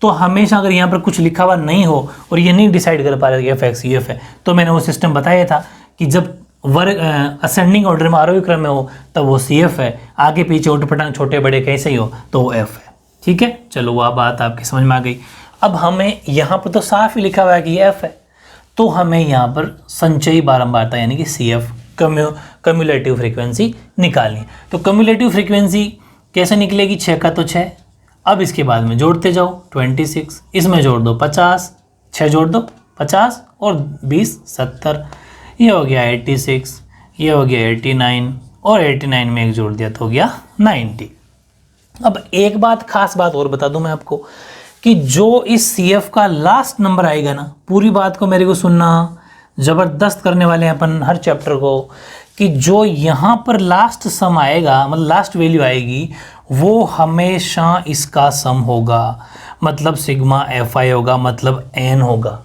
तो हमेशा अगर यहाँ पर कुछ लिखा हुआ नहीं हो और ये नहीं डिसाइड कर पा रहे कि f CF है, तो मैंने वो सिस्टम बताया था कि जब वर्ग असेंडिंग ऑर्डर में आरोही क्रम में हो तब वो CF है, आगे पीछे उठपटांग छोटे बड़े कैसे ही हो तो वो F है। ठीक है, चलो वह बात आपकी समझ में आ गई। अब हमें यहाँ पर तो साफ ही लिखा हुआ है कि ये F है, तो हमें यहाँ पर संचयी बारंबारता यानी कि CF कम्युलेटिव फ्रीक्वेंसी निकालनी है। तो कम्युलेटिव फ्रीक्वेंसी कैसे निकलेगी? 6 का तो 6, अब इसके बाद में जोड़ते जाओ 26, इसमें जोड़ दो 50, 6 जोड़ दो 50 और 20 70, ये हो गया 86, ये हो गया 89, और 89 में एक जोड़ दिया तो हो गया 90। अब एक बात, खास बात और बता दूं मैं आपको कि जो इस CF का लास्ट नंबर आएगा ना, पूरी बात को मेरे को सुनना, ज़बरदस्त करने वाले हैं अपन हर चैप्टर को, कि जो यहाँ पर लास्ट सम आएगा, मतलब लास्ट वैल्यू आएगी, वो हमेशा इसका सम होगा, मतलब सिग्मा FI होगा, मतलब n होगा।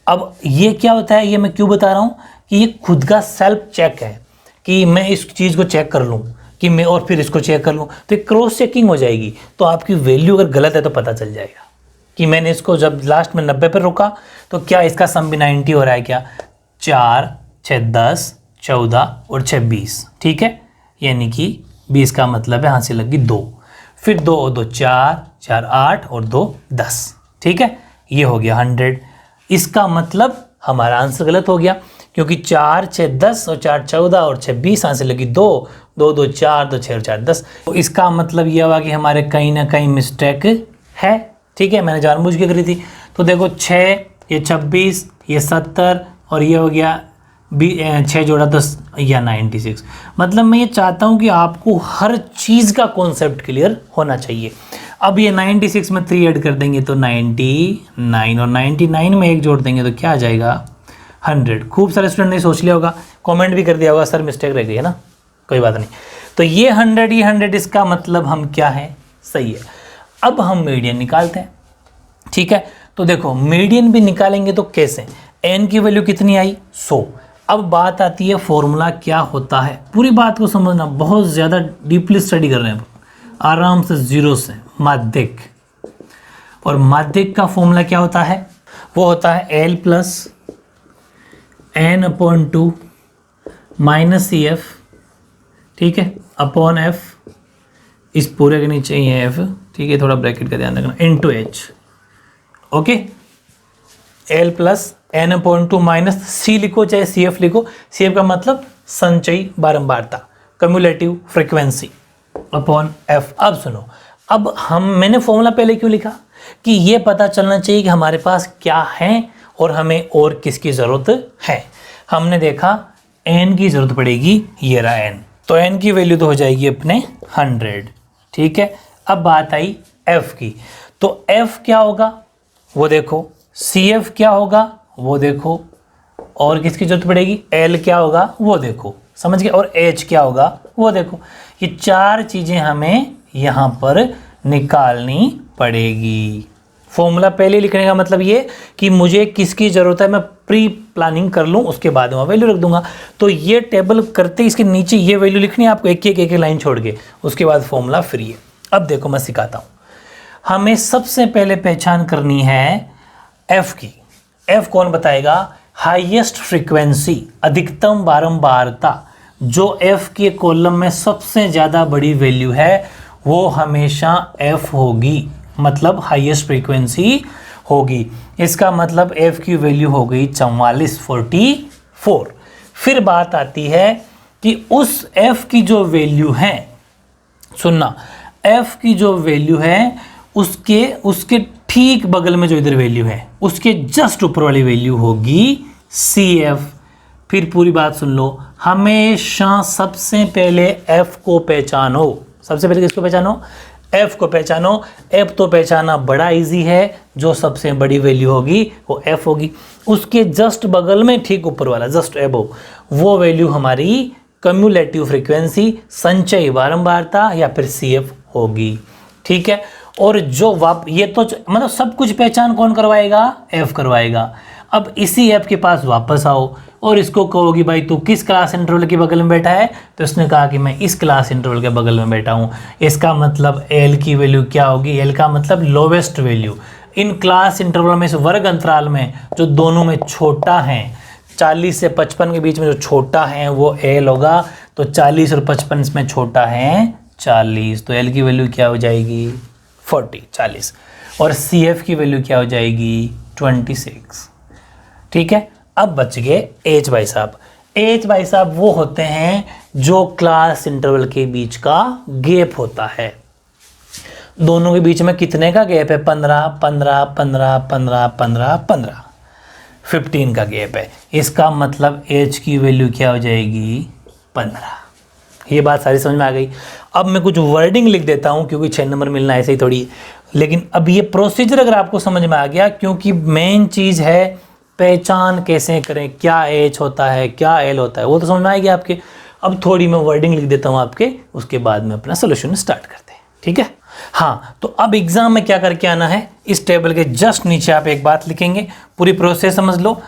अब ये क्या होता है, ये मैं क्यों बता रहा हूँ कि ये खुद का सेल्फ चेक है कि मैं इस चीज़ को चेक कर लूँ कि मैं, और फिर इसको चेक कर लूँ, तो एक क्रॉस चेकिंग हो जाएगी। तो आपकी वैल्यू अगर गलत है तो पता चल जाएगा कि मैंने इसको जब लास्ट में 90 पर रोका तो क्या इसका सम भी 90 हो रहा है क्या? 4 6 10 14 और 6 20, ठीक है, यानी कि 20 का मतलब है, हाँ से लगी 2, फिर 2 और 2 4, 4 8 और 2 10, ठीक है, ये हो गया 100। इसका मतलब हमारा आंसर गलत हो गया, क्योंकि 4 6 10 और 4 14 और 6 20, यहाँ से लगी 2 2 2 4 2 6 और 4 10। तो इसका मतलब ये हुआ कि हमारे कहीं ना कहीं मिस्टेक है। ठीक है, मैंने जानबूझ के करी थी। तो देखो 6, ये 26, ये 70 और ये हो गया 6 जोड़ा 10 या 96। मतलब मैं ये चाहता हूँ कि आपको हर चीज़ का कॉन्सेप्ट क्लियर होना चाहिए। अब ये 96 में 3 ऐड कर देंगे तो 99 और 99 में 1 जोड़ देंगे तो क्या आ जाएगा 100। खूब सारे स्टूडेंट ने सोच लिया होगा, कमेंट भी कर दिया होगा सर मिस्टेक रह गई है ना, कोई बात नहीं। तो ये 100 ये 100 इसका मतलब हम क्या है, सही है। अब हम मीडियन निकालते हैं। ठीक है, तो देखो मीडियन भी निकालेंगे तो कैसे, एन की वैल्यू कितनी आई 100। अब बात आती है फॉर्मूला क्या होता है, पूरी बात को समझना, बहुत ज़्यादा डीपली स्टडी कर रहे हैं आराम से, जीरो से माध्यिक। और माध्यिक का फॉर्मूला क्या होता है, वो होता है L plus N upon 2 minus C F, ठीक है, अपॉन एफ, इस पूरे के नीचे ही है एफ, ठीक है, थोड़ा ब्रैकेट का ध्यान रखना, into H. Okay, L plus N upon 2 minus C लिखो चाहे सी एफ लिखो, सी एफ का मतलब संचयी बारंबारता, कम्युलेटिव फ्रीक्वेंसी, अपॉन एफ। अब सुनो, अब मैंने फॉर्मूला पहले क्यों लिखा कि ये पता चलना चाहिए कि हमारे पास क्या है और हमें और किसकी ज़रूरत है। हमने देखा n की ज़रूरत पड़ेगी, ये रहा n, तो n की वैल्यू तो हो जाएगी अपने 100। ठीक है, अब बात आई f की, तो f क्या होगा वो देखो, cf क्या होगा वो देखो, और किसकी जरूरत पड़ेगी, l क्या होगा वो देखो, समझ गए, और h क्या होगा वो देखो। ये 4 चीज़ें हमें यहाँ पर निकालनी पड़ेगी। फॉर्मूला पहले लिखने का मतलब ये कि मुझे किसकी ज़रूरत है, मैं प्री प्लानिंग कर लूँ, उसके बाद में वैल्यू रख दूंगा। तो ये टेबल करते इसके नीचे ये वैल्यू लिखनी है आपको, एक लाइन छोड़ के, उसके बाद फॉर्मूला फ्री है। अब देखो मैं सिखाता हूँ, हमें सबसे पहले पहचान करनी है एफ की। एफ कौन बताएगा, हाईएस्ट फ्रीक्वेंसी, अधिकतम बारंबारता, जो एफ के कॉलम में सबसे ज़्यादा बड़ी वैल्यू है वो हमेशा एफ होगी, मतलब हाईएस्ट फ्रीक्वेंसी होगी। इसका मतलब एफ की वैल्यू हो गई 44। फिर बात आती है कि उस एफ की जो वैल्यू है, सुनना, एफ की जो वैल्यू है उसके ठीक बगल में जो इधर वैल्यू है उसके जस्ट ऊपर वाली वैल्यू होगी सी एफ। फिर पूरी बात सुन लो, हमेशा सबसे पहले एफ को पहचानो। सबसे पहले किसको पहचानो, एफ को पहचानो। एफ तो पहचाना बड़ा इजी है, जो सबसे बड़ी वैल्यू होगी वो एफ होगी। उसके जस्ट बगल में ठीक ऊपर वाला, जस्ट एबव, वो वैल्यू हमारी कम्युलेटिव फ्रीक्वेंसी, संचयी बारंबारता या फिर सी एफ होगी। ठीक है, और जो ये तो मतलब सब कुछ पहचान कौन करवाएगा, एफ करवाएगा। अब इसी एफ के पास वापस आओ और इसको कहोगी भाई तू किस क्लास इंटरवल के बगल में बैठा है, तो इसने कहा कि मैं इस क्लास इंटरवल के बगल में बैठा हूँ। इसका मतलब एल की वैल्यू क्या होगी, एल का मतलब lowest value in class interval में, इस वर्ग अंतराल में जो दोनों में छोटा है, 40 से 55 के बीच में जो छोटा है वो एल होगा। तो 40 और 55 में छोटा है 40, तो एल की वैल्यू क्या हो जाएगी 40। और सी एफ की वैल्यू क्या हो जाएगी 26। ठीक है, अब बच गए एच भाई साहब। एच भाई साहब वो होते हैं जो क्लास इंटरवल के बीच का गैप होता है। दोनों के बीच में कितने का गैप है, 15 15 15 15 15 15, 15 का गैप है। इसका मतलब एच की वैल्यू क्या हो जाएगी 15। ये बात सारी समझ में आ गई। अब मैं कुछ वर्डिंग लिख देता हूँ क्योंकि 6 नंबर मिलना ऐसे ही थोड़ी, लेकिन अब ये प्रोसीजर अगर आपको समझ में आ गया, क्योंकि मेन चीज़ है पहचान कैसे करें, क्या एच होता है क्या एल होता है, वो तो समझ में आएगी आपके। अब थोड़ी मैं वर्डिंग लिख देता हूँ आपके, उसके बाद में अपना सोल्यूशन स्टार्ट करते हैं। ठीक है, हाँ, तो अब एग्जाम में क्या करके आना है, इस टेबल के जस्ट नीचे आप एक बात लिखेंगे, पूरी प्रोसेस समझ लो।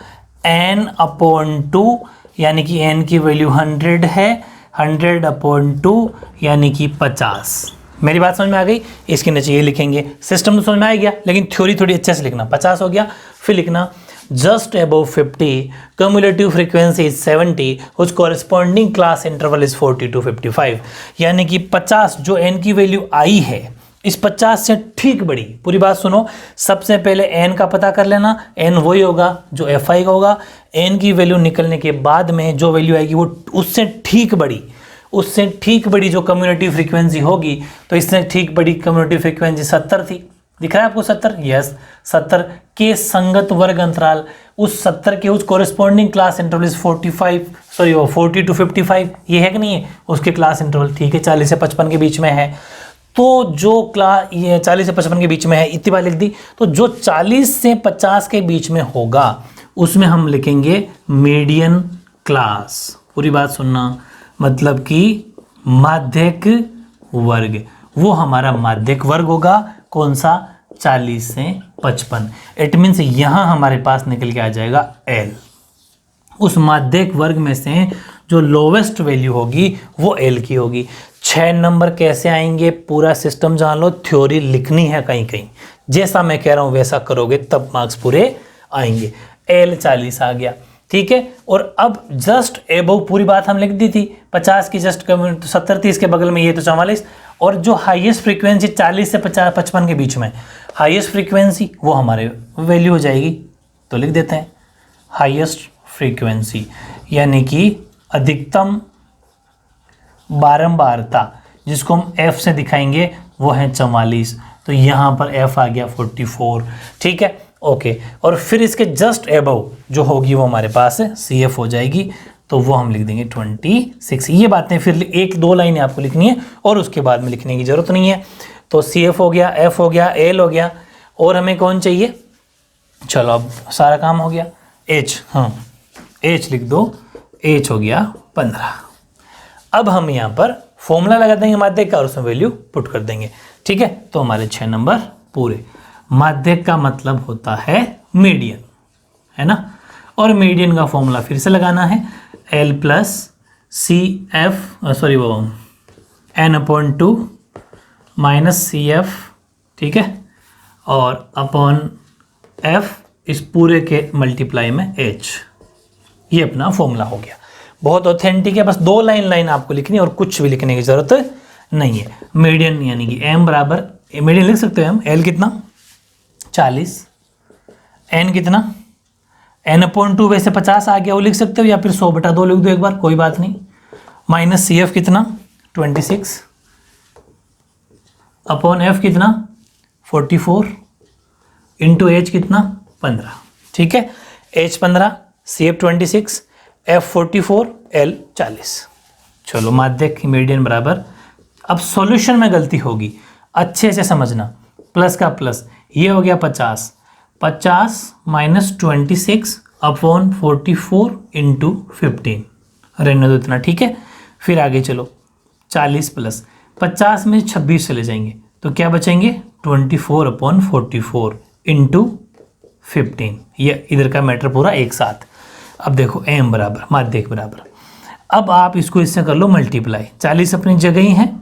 n/2 यानी कि n की वैल्यू 100 है, 100/2 यानी कि 50। मेरी बात समझ में आ गई। इसके नीचे ये लिखेंगे, सिस्टम तो समझ में आ गया, लेकिन थ्योरी थोड़ी अच्छे से लिखना। 50 हो गया, फिर लिखना just above 50, cumulative frequency is 70, whose corresponding class interval is 40 to 55। यानी कि 50 जो n की वैल्यू आई है इस 50 से ठीक बड़ी, पूरी बात सुनो। सबसे पहले n का पता कर लेना, n वही होगा जो fi का होगा। n की वैल्यू निकलने के बाद में जो वैल्यू आएगी वो उससे ठीक बड़ी जो कम्युनिटी फ्रीक्वेंसी होगी, तो इससे ठीक बड़ी कम्युनिटी फ्रीक्वेंसी 70 थी। दिख रहा है आपको 70? यस, 70 के संगत वर्ग अंतराल, उस 70 के उस corresponding class interval is 40 to 55, ये है कि नहीं है उसके क्लास इंटरवल, ठीक है, 40 से 55 के बीच में है। तो जो ये 40 से 55 के बीच में है, इतनी बार लिख दी। तो जो 40 से 50 के बीच में होगा उसमें हम लिखेंगे मीडियन क्लास। पूरी बात सुनना, मतलब कि माध्यक वर्ग, वो हमारा माध्यक वर्ग होगा। कौन सा? 40 से 55। इट मीन्स यहां हमारे पास निकल के आ जाएगा L। उस माध्यक वर्ग में से जो लोवेस्ट वैल्यू होगी वो L की होगी। 6 नंबर कैसे आएंगे पूरा सिस्टम जान लो, थ्योरी लिखनी है कहीं कहीं, जैसा मैं कह रहा हूं वैसा करोगे तब मार्क्स पूरे आएंगे। L 40 आ गया, ठीक है। और अब जस्ट एबव पूरी बात हम लिख दी थी, 50 की जस्ट 70 30 के बगल में ये तो 44, और जो हाईएस्ट फ्रीक्वेंसी 40 से 55 के बीच में हाईएस्ट फ्रीक्वेंसी वो हमारे वैल्यू हो जाएगी। तो लिख देते हैं हाईएस्ट फ्रीक्वेंसी, यानी कि अधिकतम बारंबारता, जिसको हम F से दिखाएंगे वो है 44। तो यहाँ पर F आ गया 44, ठीक है, ओके। और फिर इसके जस्ट एबव जो होगी वो हमारे पास CF हो जाएगी, तो वो हम लिख देंगे 26। ये बातें फिर एक दो लाइनें आपको लिखनी है और उसके बाद में लिखने की जरूरत नहीं है। तो CF हो गया, F हो गया, L हो गया, और हमें कौन चाहिए? चलो अब सारा काम हो गया। H, हाँ H लिख दो, H हो गया 15। अब हम यहाँ पर फॉर्मूला लगा देंगे माध्यक का और उसमें वैल्यू पुट कर देंगे, ठीक है। तो हमारे 6 नंबर पूरे। माध्यक का मतलब होता है मीडियन, है ना, और मीडियन का फॉर्मूला फिर से लगाना है, L plus n/2 minus CF, ठीक है, और अपॉन F इस पूरे के मल्टीप्लाई में H। ये अपना फॉर्मूला हो गया, बहुत ऑथेंटिक है। बस 2 लाइन आपको लिखनी है और कुछ भी लिखने की जरूरत नहीं है। मीडियन यानी कि m बराबर, मीडियन लिख सकते हो हम, L कितना 40, n कितना n/2 वैसे 50 आ गया वो लिख सकते हो, या फिर 100/2 लिख दो एक बार, कोई बात नहीं। माइनस CF कितना 26 अपॉन F कितना 44 इंटू H कितना 15, ठीक है। H 15, CF 26, F 44, L 40। चलो माध्यक मीडियन बराबर, अब सॉल्यूशन में गलती होगी, अच्छे से समझना, प्लस का प्लस, ये हो गया 50 माइनस 26 अपॉन 44 इंटू 15, रहने दो इतना, ठीक है। फिर आगे चलो, 40 प्लस 50 में 26 चले जाएंगे तो क्या बचेंगे 24 अपॉन 44 इंटू 15, ये इधर का मैटर पूरा एक साथ। अब देखो m बराबर माध्यक बराबर, अब आप इसको इससे कर लो मल्टीप्लाई, 40 अपनी जगह ही है,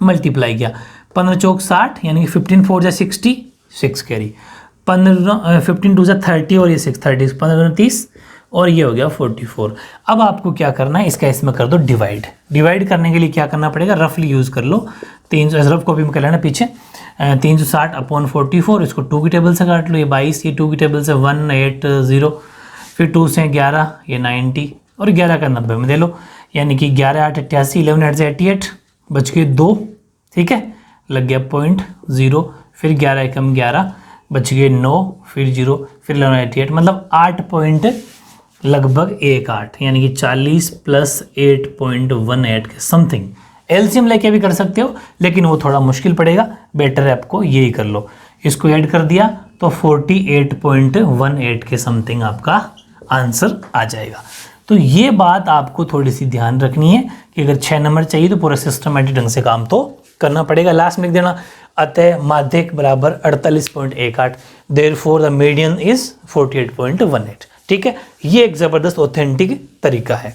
मल्टीप्लाई किया, 15 चौक 60 यानी कि 15 4 जा 60, 6 कैरी, 15 2 जा 30 और ये 6 30, 15 30 और ये हो गया 44। अब आपको क्या करना है, इसका इसमें कर दो डिवाइड करने के लिए क्या करना पड़ेगा, रफली यूज़ कर लो, 300 रफ कॉपी में कर लेना पीछे, 360 अपॉन 44, इसको 2 की टेबल से काट लो, ये 22, ये 2 की टेबल से 180, फिर 2 से 11 ये 90 और 11 का 90 में दे लो, यानी कि 11 8 88, 11 8 से 88, बच के 2, ठीक है, लग गया 0.0, फिर 11 एकम 11, बच गए 9, फिर 0, फिर 11 88, मतलब 8 पॉइंट लगभग 18, यानी कि 40 प्लस 8.18 के समथिंग। एलसीएम लेके भी कर सकते हो लेकिन वो थोड़ा मुश्किल पड़ेगा, बेटर है आपको यही कर लो। इसको ऐड कर दिया तो 48.18 के समथिंग आपका आंसर आ जाएगा। तो ये बात आपको थोड़ी सी ध्यान रखनी है कि अगर 6 नंबर चाहिए तो पूरा सिस्टमेटिक ढंग से काम तो करना पड़ेगा। लास्ट में लिख देना अतः माध्यक बराबर 48.18, देयरफॉर द मीडियन इज 48.18। ठीक है, ये एक जबरदस्त ऑथेंटिक तरीका है।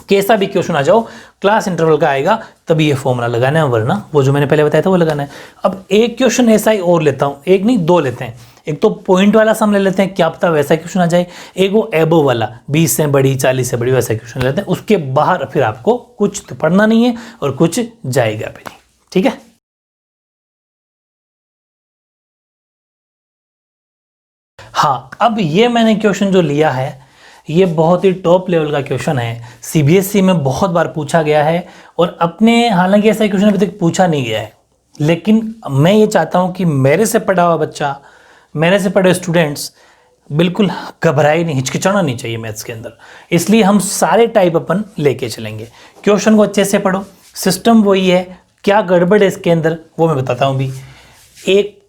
कैसा भी क्वेश्चन आ जाओ क्लास इंटरवल का आएगा तभी ये फॉर्मूला लगाना है, वरना वो जो मैंने पहले बताया था वो लगाना है। अब एक क्वेश्चन ऐसा ही और लेता हूँ, एक नहीं 2 लेते हैं। एक तो पॉइंट वाला सम ले लेते हैं, क्या पता वैसा क्वेश्चन आ जाए। एक वो एबो वाला 20 से बड़ी 40 से बड़ी वैसा क्वेश्चन लेते हैं। उसके बाहर फिर आपको कुछ तो पढ़ना नहीं है और कुछ जाएगा भी नहीं। ठीक है। हाँ, अब ये मैंने क्वेश्चन जो लिया है ये बहुत ही टॉप लेवल का क्वेश्चन है, सीबीएसई में बहुत बार पूछा गया है और अपने हालांकि ऐसा क्वेश्चन अभी तक पूछा नहीं गया है, लेकिन मैं ये चाहता हूँ कि मेरे से पढ़ा हुआ बच्चा, मेरे से पढ़े स्टूडेंट्स बिल्कुल घबराए नहीं, हिचकिचाना नहीं चाहिए मैथ्स के अंदर। इसलिए हम सारे टाइप अपन लेके चलेंगे। क्वेश्चन को अच्छे से पढ़ो, सिस्टम वही है, क्या गड़बड़ है इसके अंदर वो मैं बताता हूँ भी। एक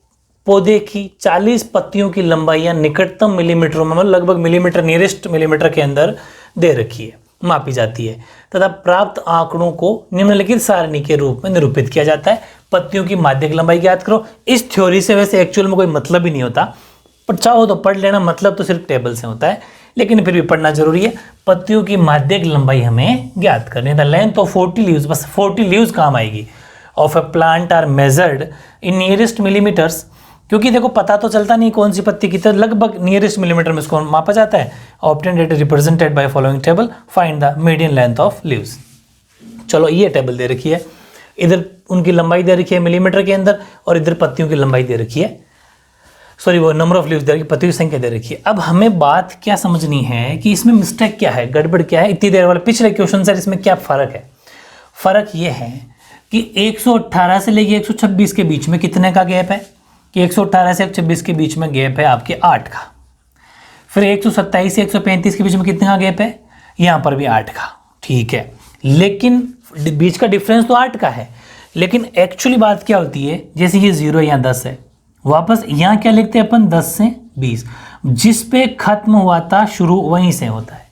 पौधे की 40 पत्तियों की लंबाइयाँ निकटतम मिलीमीटरों में, मतलब लगभग मिलीमीटर, नियरेस्ट मिलीमीटर के अंदर दे रखी है, मापी जाती है तथा प्राप्त आंकड़ों को निम्नलिखित सारणी के रूप में निरूपित किया जाता है। पत्तियों की माध्यक लंबाई ज्ञात करो। इस थ्योरी से वैसे एक्चुअल में कोई मतलब ही नहीं होता, पर चाहो तो पढ़ लेना, मतलब तो सिर्फ टेबल से होता है, लेकिन फिर भी पढ़ना जरूरी है। पत्तियों की माध्यक लंबाई हमें ज्ञात करनी है। द लेंथ ऑफ 40 लीव्स, बस 40 लीव्स काम आएगी, of a plant are measured in nearest millimetres, क्योंकि देखो पता तो चलता नहीं कौन सी पत्ती की, तो लगभग नियरेस्ट मिलीमीटर में इसको मापा जाता है। Obtain data represented by following table, find the median length of leaves. चलो ये टेबल दे रखी है, इधर उनकी लंबाई दे रखी है मिलीमीटर के अंदर और इधर पत्तियों की लंबाई दे रखी है, सॉरी वो नंबर ऑफ लीव्स दे रखी है, पत्तियों की संख्या दे रखी है। अब हमें बात क्या समझनी है कि इसमें मिस्टेक क्या है, गड़बड़ क्या है। इतनी देर वाले पिछले क्वेश्चन से इसमें क्या फ़र्क है? फ़र्क ये है कि 118 से लेके 126 के बीच में कितने का गैप है, कि 118 से 126 के बीच में गैप है आपके 8 का। फिर 127 से 135 के बीच में कितने का गैप है, यहाँ पर भी 8 का, ठीक है। लेकिन बीच का डिफरेंस तो 8 का है, लेकिन एक्चुअली बात क्या होती है, जैसे ये 0 यहाँ 10 है, वापस यहाँ क्या लिखते हैं अपन 10 से 20, जिस पे खत्म हुआ था शुरू वहीं से होता है।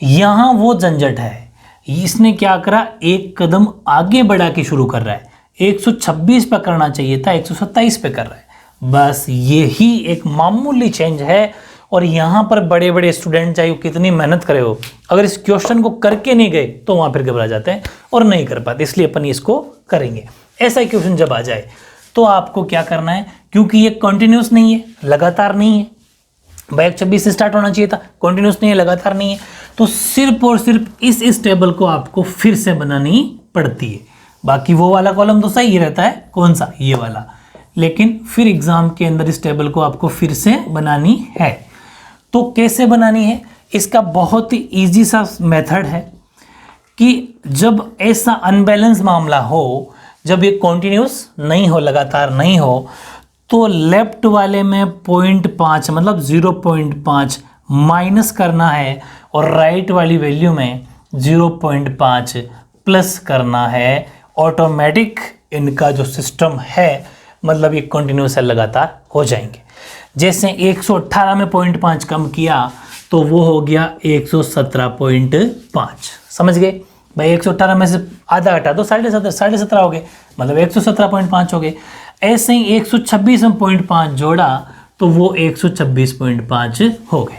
यहाँ वो झंझट है, इसने क्या करा, एक कदम आगे बढ़ा के शुरू कर रहा है। 126 पे करना चाहिए था, 127 पे कर रहा है। बस यही एक मामूली चेंज है। और यहाँ पर बड़े बड़े स्टूडेंट चाहे वो कितनी मेहनत करे हो, अगर इस क्वेश्चन को करके नहीं गए तो वहाँ फिर घबरा जाते हैं और नहीं कर पाते, इसलिए अपन इसको करेंगे। ऐसा क्वेश्चन जब आ जाए तो आपको क्या करना है, क्योंकि ये कंटिन्यूस नहीं है, लगातार नहीं है, भाई 126 से स्टार्ट होना चाहिए था, कंटिन्यूस नहीं है, लगातार नहीं है, तो सिर्फ और सिर्फ इस टेबल को आपको फिर से बनानी पड़ती है। बाकी वो वाला कॉलम तो सही रहता है, कौन सा, ये वाला, लेकिन फिर एग्जाम के अंदर इस टेबल को आपको फिर से बनानी है। तो कैसे बनानी है, इसका बहुत ही ईजी सा मेथड है कि जब ऐसा अनबैलेंस मामला हो, जब ये कॉन्टिन्यूस नहीं हो, लगातार नहीं हो, तो लेफ्ट वाले में 0.5 मतलब 0.5 माइनस करना है और राइट वाली वैल्यू में 0.5 प्लस करना है। ऑटोमेटिक इनका जो सिस्टम है, मतलब ये कंटिन्यूस है, लगातार हो जाएंगे। जैसे 118 में 0.5 कम किया तो वो हो गया 117.5, समझ गए भाई। 118 में से आधा घटा दो, 17.5 हो गए, मतलब 117.5 हो गए। ऐसे ही 126 में 0.5 जोड़ा तो वो 126.5 हो गए।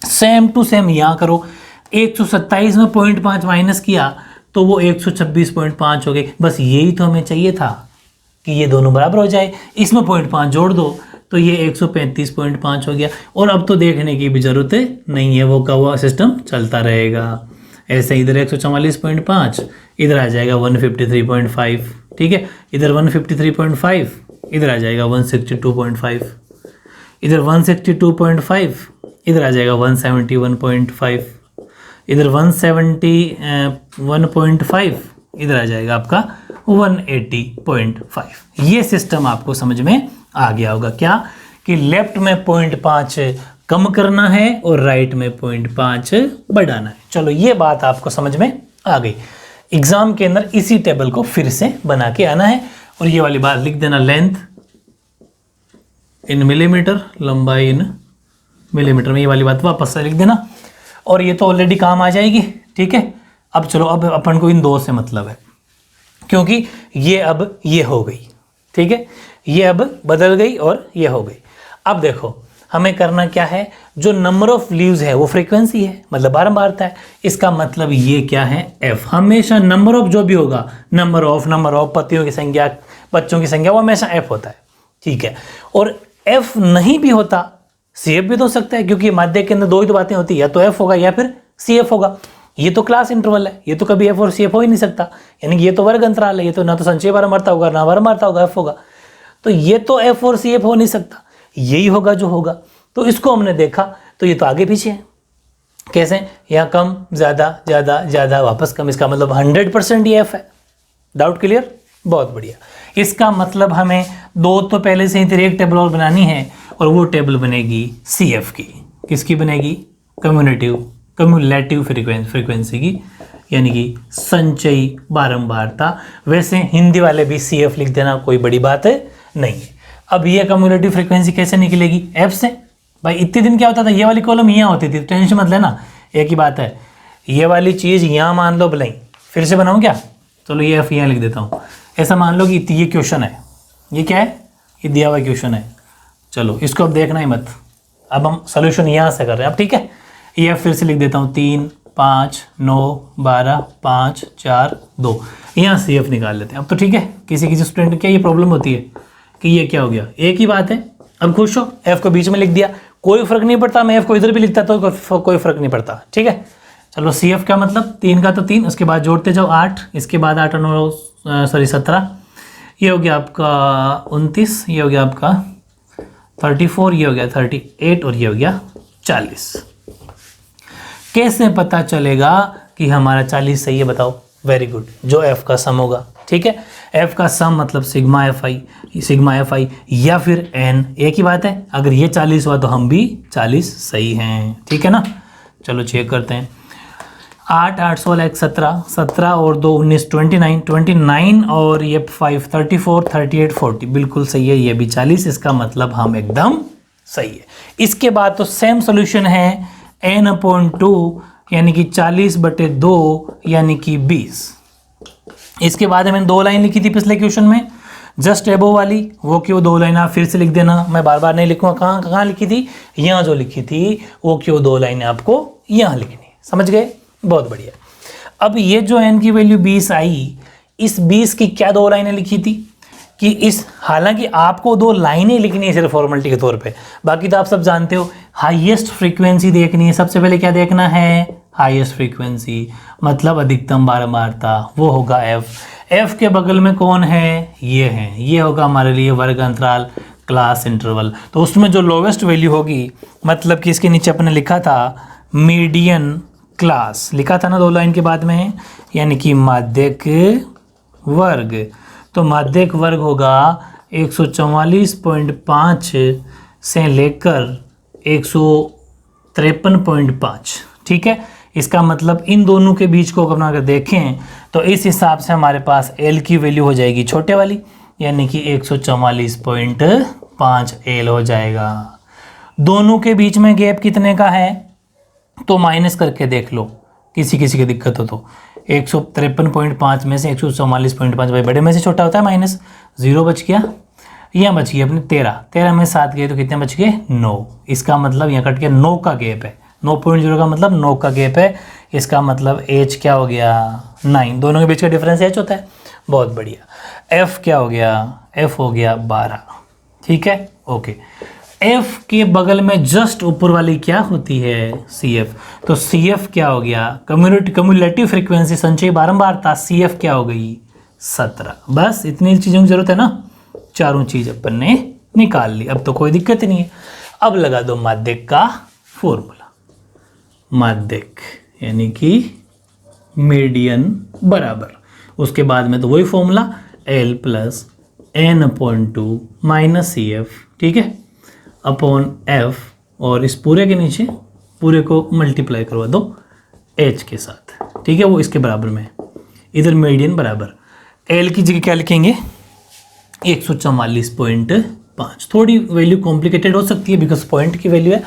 सेम टू सेम यहाँ करो, 127 में 0.5 माइनस किया तो वो 126.5 हो गए। बस यही तो हमें चाहिए था कि ये दोनों बराबर हो जाए। इसमें 0.5 जोड़ दो तो ये 135.5 हो गया। और अब तो देखने की भी ज़रूरत नहीं है, वो का हुआ सिस्टम चलता रहेगा। ऐसे इधर 144.5, इधर आ जाएगा 153.5, ठीक है। इधर 153.5, इधर आ जाएगा 162.5, इधर 162.5, इधर आ जाएगा 171.5, इधर 171.5, इधर आ जाएगा आपका 180.5। ये सिस्टम आपको समझ में आ गया होगा क्या, कि लेफ्ट में 0.5 कम करना है और राइट में 0.5 बढ़ाना है। चलो ये बात आपको समझ में आ गई। एग्जाम के अंदर इसी टेबल को फिर से बना के आना है और ये वाली बात लिख देना, लेंथ इन मिलीमीटर, लंबाई इन मिलीमीटर में, ये वाली बात वापस से लिख देना। और ये तो ऑलरेडी काम आ जाएगी, ठीक है। अब चलो, अब अपन को इन दो से मतलब है, क्योंकि ये अब ये हो गई, ठीक है, ये अब बदल गई और ये हो गई। अब देखो हमें करना क्या है, जो नंबर ऑफ लीव्स है वो फ्रीक्वेंसी है, मतलब बारंबारता है। इसका मतलब ये क्या है, एफ। हमेशा नंबर ऑफ जो भी होगा, नंबर ऑफ पत्तियों की संख्या, बच्चों की संख्या, वो हमेशा एफ होता है, ठीक है। और एफ नहीं भी होता, सी एफ भी तो हो सकता है, क्योंकि माध्यक के अंदर दो ही तो बातें होती है, या तो एफ होगा या फिर सी एफ होगा। ये तो क्लास इंटरवल है, ये तो कभी एफ और सी एफ हो ही नहीं सकता, यानी कि ये तो वर्ग अंतराल है, ये तो ना तो संचय बारंबारता होगा ना बारंबारता होगा, एफ होगा। तो ये तो एफ और सी एफ हो नहीं सकता, यही होगा जो होगा। तो इसको हमने देखा तो ये तो आगे पीछे है। कैसे? यहाँ कम ज़्यादा ज़्यादा ज़्यादा वापस कम, इसका मतलब 100% ये एफ है। Doubt clear? बहुत बढ़िया। इसका मतलब हमें दो तो पहले से ही एक टेबल और बनानी है, और वो टेबल बनेगी सी एफ की। किसकी बनेगी? कम्युलेटिव फ्रीक्वेंसी की, यानी कि संचयी बारंबारता। वैसे हिंदी वाले भी सी एफ लिख देना, कोई बड़ी बात नहीं है। अब ये कम्युलेटिव फ्रीक्वेंसी कैसे निकलेगी? एफ से। भाई इतने दिन क्या होता था, ये वाली कॉलम यहाँ होती थी, टेंशन मत लेना, एक ही बात है। ये वाली चीज़ यहाँ मान लो भले, फिर से बनाऊँ क्या? चलो ये एफ यहाँ लिख देता हूँ। ऐसा मान लो कि ये क्वेश्चन है, ये क्या है? ये दिया हुआ क्वेश्चन है। चलो इसको अब देखना ही मत, अब हम सोल्यूशन यहाँ से कर रहे हैं। अब ठीक है, ये फिर से लिख देता हूँ 3 5 9 12 5 4 2, यहाँ से एफ निकाल लेते हैं। अब तो ठीक है, किसी किसी स्टूडेंट क्या ये प्रॉब्लम होती है कि ये क्या हो गया, एक ही बात है। अब खुश हो, एफ को बीच में लिख दिया, कोई फर्क नहीं पड़ता। मैं एफ को इधर भी लिखता तो कोई फर्क नहीं पड़ता। ठीक है, चलो सी एफ का मतलब 3 का तो 3, उसके बाद जोड़ते जाओ 8, इसके बाद 8 9 17, ये हो गया आपका 29, ये हो गया आपका 34, ये हो गया 38, और ये हो गया 40। कैसे पता चलेगा कि हमारा 40 सही है? बताओ। वेरी गुड, जो एफ का सम होगा। ठीक है, एफ का सम मतलब सिग्मा एफ आई या फिर एन, एक ही बात है। अगर ये 40 हुआ तो हम भी 40 सही हैं। ठीक है ना? चलो चेक करते हैं। 8 8 16 1 17, 17 और 2 19, 29 और ये 5 34 38 40, बिल्कुल सही है। ये भी 40, इसका मतलब हम एकदम सही है। इसके बाद तो सेम सोल्यूशन है n/2, यानी कि 40/2 यानी कि 20। इसके बाद मैंने 2 लाइन लिखी थी पिछले क्वेश्चन में, जस्ट एबो वाली, वो क्यों 2 लाइन आप फिर से लिख देना, मैं बार बार नहीं लिखूंगा। कहाँ लिखी थी? यहाँ जो लिखी थी वो क्यों 2 लाइनें आपको यहाँ लिखनी, समझ गए? बहुत बढ़िया। अब ये जो n की वैल्यू 20 आई, इस 20 की क्या 2 लाइनें लिखी थी कि इस, हालांकि आपको 2 लाइनें लिखनी है सिर्फ फॉर्मेलिटी के तौर पे, बाकी तो आप सब जानते हो। हाईएस्ट फ्रीक्वेंसी देखनी है, सबसे पहले क्या देखना है? हाईएस्ट फ्रीक्वेंसी, मतलब अधिकतम बारंबारता, वो होगा एफ। एफ के बगल में कौन है? ये है, ये होगा हमारे लिए वर्ग अंतराल, क्लास इंटरवल। तो उसमें जो लोवेस्ट वैल्यू होगी, मतलब कि इसके नीचे अपने लिखा था मीडियन क्लास, लिखा था ना 2 लाइन के बाद में, यानी कि माध्यक वर्ग। तो माध्यक वर्ग होगा 144.5 से लेकर 153.5। ठीक है, इसका मतलब इन दोनों के बीच को अगर देखें तो इस हिसाब से हमारे पास एल की वैल्यू हो जाएगी छोटे वाली, यानी कि 144.5 एल हो जाएगा। दोनों के बीच में गैप कितने का है? तो माइनस करके देख लो, किसी किसी की दिक्कत हो तो। 153.5 में से 144.5, भाई बड़े में से छोटा होता है, माइनस 0 बच गया, यहाँ बच गया अपने 13 में 7 गए तो कितने बच गए? 9। इसका मतलब यहाँ कट के 9 का गैप है, 9.0 का मतलब 9 का गैप है। इसका मतलब एच क्या हो गया? 9। दोनों के बीच का डिफरेंस एच होता है। बहुत बढ़िया। एफ क्या हो गया? एफ हो गया 12। ठीक है, ओके। एफ के बगल में जस्ट ऊपर वाली क्या होती है? C F. तो सी एफ क्या हो गया? कम्युलेटिव फ्रीक्वेंसी, संचयी बारंबारता, सी एफ क्या हो गई? 17। बस इतनी चीज़ों की जरूरत है ना, चारों चीज अपन ने निकाल ली, अब तो कोई दिक्कत ही नहीं है। अब लगा दो माध्यक का फॉर्मूला। माध्यक यानी कि मीडियन बराबर, उसके बाद में तो वही formula L plus n/2 minus C F, ठीक है, अपॉन एफ, और इस पूरे के नीचे पूरे को मल्टीप्लाई करवा दो h के साथ, ठीक है, वो इसके बराबर में। इधर मीडियन बराबर L की जगह क्या लिखेंगे? 144.5। थोड़ी वैल्यू कॉम्प्लिकेटेड हो सकती है बिकॉज पॉइंट की वैल्यू है,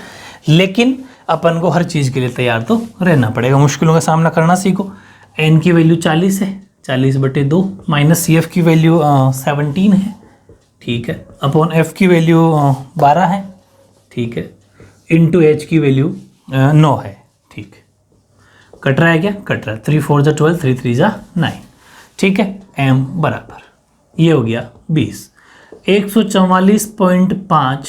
लेकिन अपन को हर चीज़ के लिए तैयार तो रहना पड़ेगा। मुश्किलों का सामना करना सीखो। n की वैल्यू 40 है, 40/2 माइनस सी एफ की वैल्यू 17 है, ठीक है, अपॉन एफ की वैल्यू 12 है, ठीक है, इंटू एच की वैल्यू 9 है, ठीक है। कट रहा है क्या? कट रहा है। 3 4 12, 3 3 9, ठीक है। m बराबर ये हो गया 20। 144.5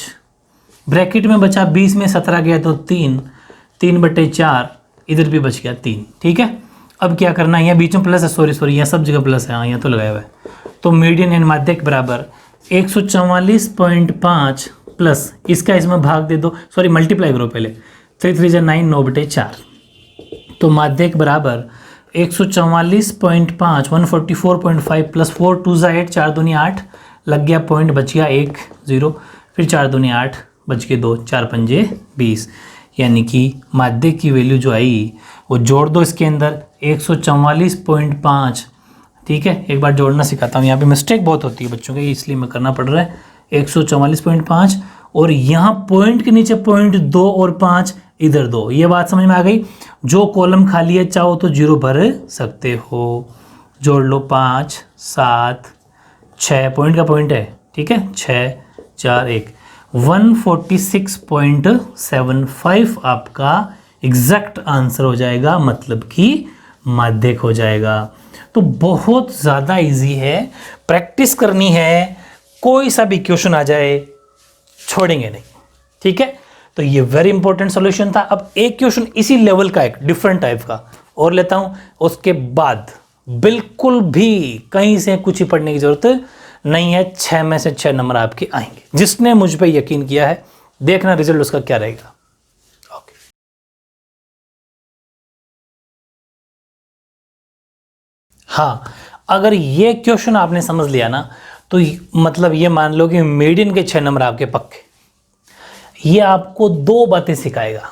ब्रैकेट में बचा 20 में 17 गया तो 3/4, इधर भी बच गया 3, ठीक है। अब क्या करना है? यहाँ बीच में प्लस है, सॉरी यहाँ सब जगह प्लस है, हाँ यहाँ तो लगाया हुआ है। तो मीडियन एंड माध्यक बराबर 144.5 प्लस इसका इसमें भाग दे दो, सॉरी मल्टीप्लाई करो पहले, 3 3 जा 9, 9/4, तो माध्यक बराबर 144.5 144.5 प्लस 4 2 जा 8 4 दूनी 8, लग गया पॉइंट, बच गया 1 0, फिर 4 दूनी 8, बच के 2 4 पंजे 20, यानी कि माध्यक की वैल्यू जो आई वो जोड़ दो इसके अंदर 144.5। ठीक है, एक बार जोड़ना सिखाता हूँ, यहाँ पे मिस्टेक बहुत होती है बच्चों के, इसलिए मैं करना पड़ रहा है। 144.5 और यहाँ पॉइंट के नीचे पॉइंट 2 और 5 इधर 2, ये बात समझ में आ गई। जो कॉलम खाली है चाहो तो 0 भर सकते हो, जोड़ लो 5 7 6, पॉइंट का पॉइंट है, ठीक है, 6 4 1, 146.75 आपका एग्जैक्ट आंसर हो जाएगा, मतलब कि माध्यक हो जाएगा। तो बहुत ज़्यादा इजी है, प्रैक्टिस करनी है, कोई सा भी क्वेश्चन आ जाए छोड़ेंगे नहीं। ठीक है, तो ये वेरी इंपॉर्टेंट सॉल्यूशन था। अब एक क्वेश्चन इसी लेवल का, एक डिफरेंट टाइप का और लेता हूं, उसके बाद बिल्कुल भी कहीं से कुछ ही पढ़ने की जरूरत नहीं है, 6 में से 6 नंबर आपके आएंगे। जिसने मुझ पे यकीन किया है, देखना रिजल्ट उसका क्या रहेगा। ओके, हाँ, अगर ये क्वेश्चन आपने समझ लिया ना, तो मतलब ये मान लो कि मीडियन के 6 नंबर आपके पक्के। ये आपको 2 बातें सिखाएगा,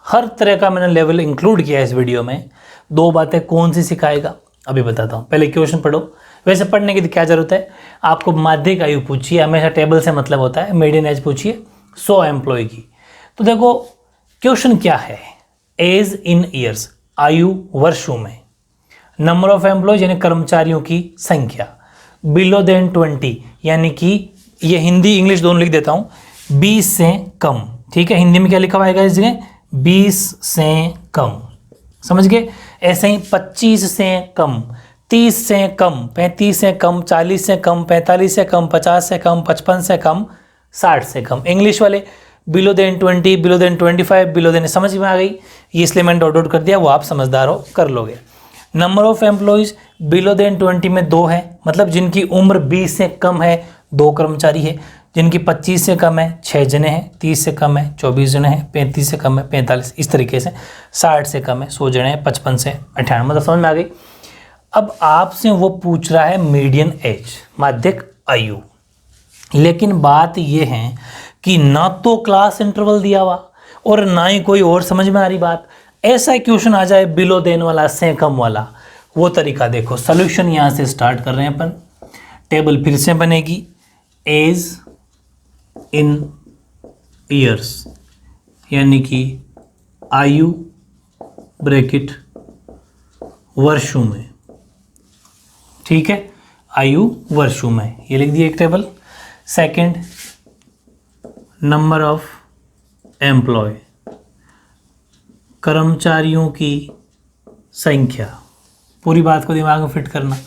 हर तरह का मैंने लेवल इंक्लूड किया है इस वीडियो में। 2 बातें कौन सी सिखाएगा अभी बताता हूँ, पहले क्वेश्चन पढ़ो। वैसे पढ़ने की क्या जरूरत है, आपको माध्यक आयु पूछिए, हमेशा टेबल से मतलब होता है, मीडियन एज पूछिए 100 एम्प्लॉय की। तो देखो क्वेश्चन क्या है, एज इन ईयर्स, आयु वर्षों में, नंबर ऑफ एम्प्लॉयज यानी कर्मचारियों की संख्या, बिलो देन 20 यानी कि ये हिंदी इंग्लिश दोनों लिख देता हूँ, 20 से कम। ठीक है, हिंदी में क्या लिखा हुआ है इस जगह, 20 से कम, समझ गए। ऐसे ही 25 से कम, 30 से कम, 35 से कम, 40 से कम, 45 से कम, 50 से कम, 55 से कम, 60 से कम। इंग्लिश वाले below than 20, below than 25, below than, समझ में आ गई, ये इसलिए मैंने डॉट डॉट कर दिया, वो आप समझदार हो कर लोगे। Number of employees below than 20 में 2 है, मतलब जिनकी उम्र 20 से कम है 2 कर्मचारी है, जिनकी 25 से कम है 6 जने हैं, 30 से कम है 24 जने हैं, 35 से कम है 45, इस तरीके से 60 से कम है 100 जने हैं, 55 से 98, मतलब समझ में आ गई। अब आपसे वो पूछ रहा है मीडियन एज, माध्यक आयु, लेकिन बात ये है कि ना तो क्लास इंटरवल दिया हुआ और ना ही कोई और समझ में आ रही बात। ऐसा क्वेश्चन आ जाए बिलो देन वाला, से कम वाला, वो तरीका देखो। सॉल्यूशन यहाँ से स्टार्ट कर रहे हैं अपन, टेबल फिर से बनेगी, एज इन ईयर्स यानी कि आयु ब्रैकेट वर्षों में, ठीक है, आयु वर्षों में, ये लिख दिया एक table. Second, number of employ, कर्मचारियों की संख्या, पूरी बात को दिमाग में फिट करना।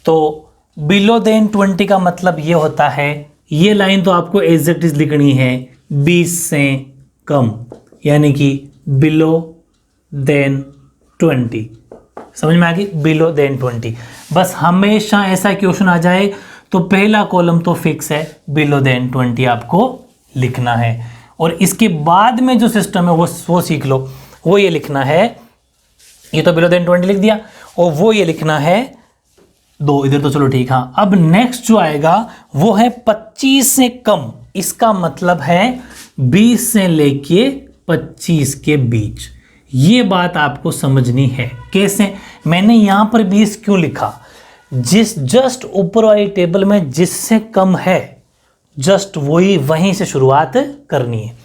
तो बिलो देन 20 का मतलब ये होता है, ये लाइन तो आपको एग्जैक्ट लिखनी है, 20 से कम यानी कि बिलो देन 20, समझ में आ गई, बिलो देन 20। बस हमेशा ऐसा क्वेश्चन आ जाए तो पहला कॉलम तो फिक्स है, बिलो देन 20 आपको लिखना है, और इसके बाद में जो सिस्टम है वो सीख लो। वो ये लिखना है, ये तो बिलो देन 20 लिख दिया, और वो ये लिखना है 2 इधर, तो चलो ठीक। हाँ, अब नेक्स्ट जो आएगा वो है 25 से कम, इसका मतलब है 20 से लेके 25 के बीच। ये बात आपको समझनी है। कैसे, मैंने यहां पर 20 क्यों लिखा, जस्ट ऊपर वाली टेबल में जिससे कम है जस्ट वहीं से शुरुआत करनी है,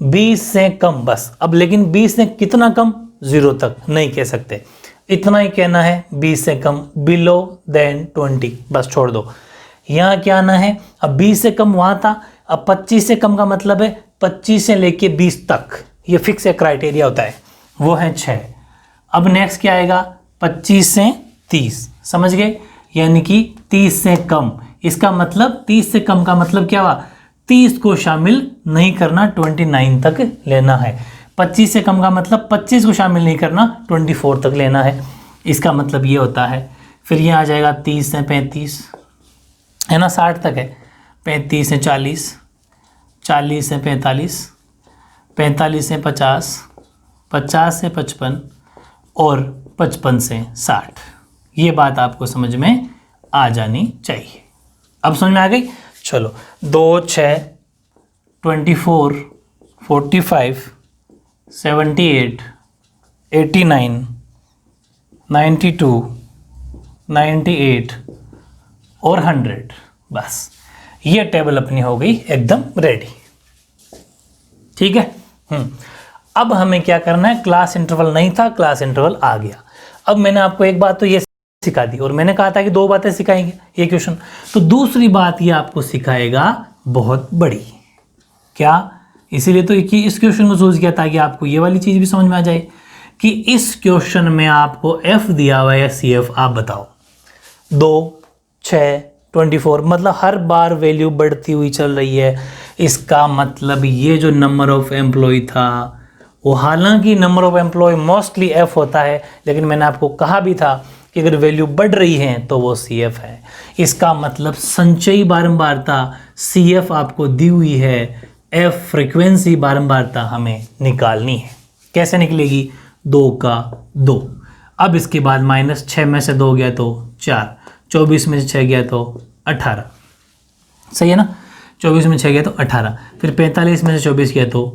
20 से कम बस। अब लेकिन 20 से कितना कम, 0 तक नहीं कह सकते, इतना ही कहना है, 20 से कम, बिलो देन 20, बस छोड़ दो। यहाँ क्या आना है, अब 20 से कम वहाँ था, अब 25 से कम का मतलब है 25 से लेके 20 तक, ये फिक्स है, क्राइटेरिया होता है, वो है 6। अब नेक्स्ट क्या आएगा, 25 से 30, समझ गए, यानी कि 30 से कम, इसका मतलब 30 से कम का मतलब क्या हुआ, 30 को शामिल नहीं करना, 29 तक लेना है। 25 से कम का मतलब 25 को शामिल नहीं करना, 24 तक लेना है, इसका मतलब ये होता है। फिर ये आ जाएगा 30 से 35, है ना, 60 तक है, 35 से 40, 40 से 45, 45 से 50, 50 से 55 और 55 से 60। ये बात आपको समझ में आ जानी चाहिए। अब समझ में आ गई? चलो 2, 6, 24, 45, 78, 89, 92, 98 और 100। बस ये टेबल अपनी हो गई एकदम रेडी। ठीक है। अब हमें क्या करना है, क्लास इंटरवल नहीं था, क्लास इंटरवल आ गया। अब मैंने आपको एक बात तो ये सिखा दी और मैंने कहा था कि 2 बातें सिखाएंगे ये क्वेश्चन, तो दूसरी बात ये आपको सिखाएगा बहुत बड़ी। क्या? इसीलिए तो इस क्वेश्चन को सोच किया ताकि आपको ये वाली चीज भी समझ में आ जाए कि इस क्वेश्चन में आपको एफ दिया हुआ है, सी एफ आप बताओ। 2, 6, 24 मतलब हर बार वैल्यू बढ़ती हुई चल रही है। इसका मतलब ये जो नंबर ऑफ एम्प्लॉय था वो, हालांकि number of employ mostly F होता है, लेकिन मैंने आपको कहा भी था कि अगर वैल्यू बढ़ रही है तो वो सी एफ है। इसका मतलब संचयी बारंबारता सी एफ आपको दी हुई है, एफ फ्रीक्वेंसी बारंबारता हमें निकालनी है। कैसे निकलेगी? 2 का 2। अब इसके बाद -6 में से 2 गया तो 4, 24 में से 6 गया तो 18। सही है ना? 24 में 6 गया तो 18, फिर 45 में से 24 गया तो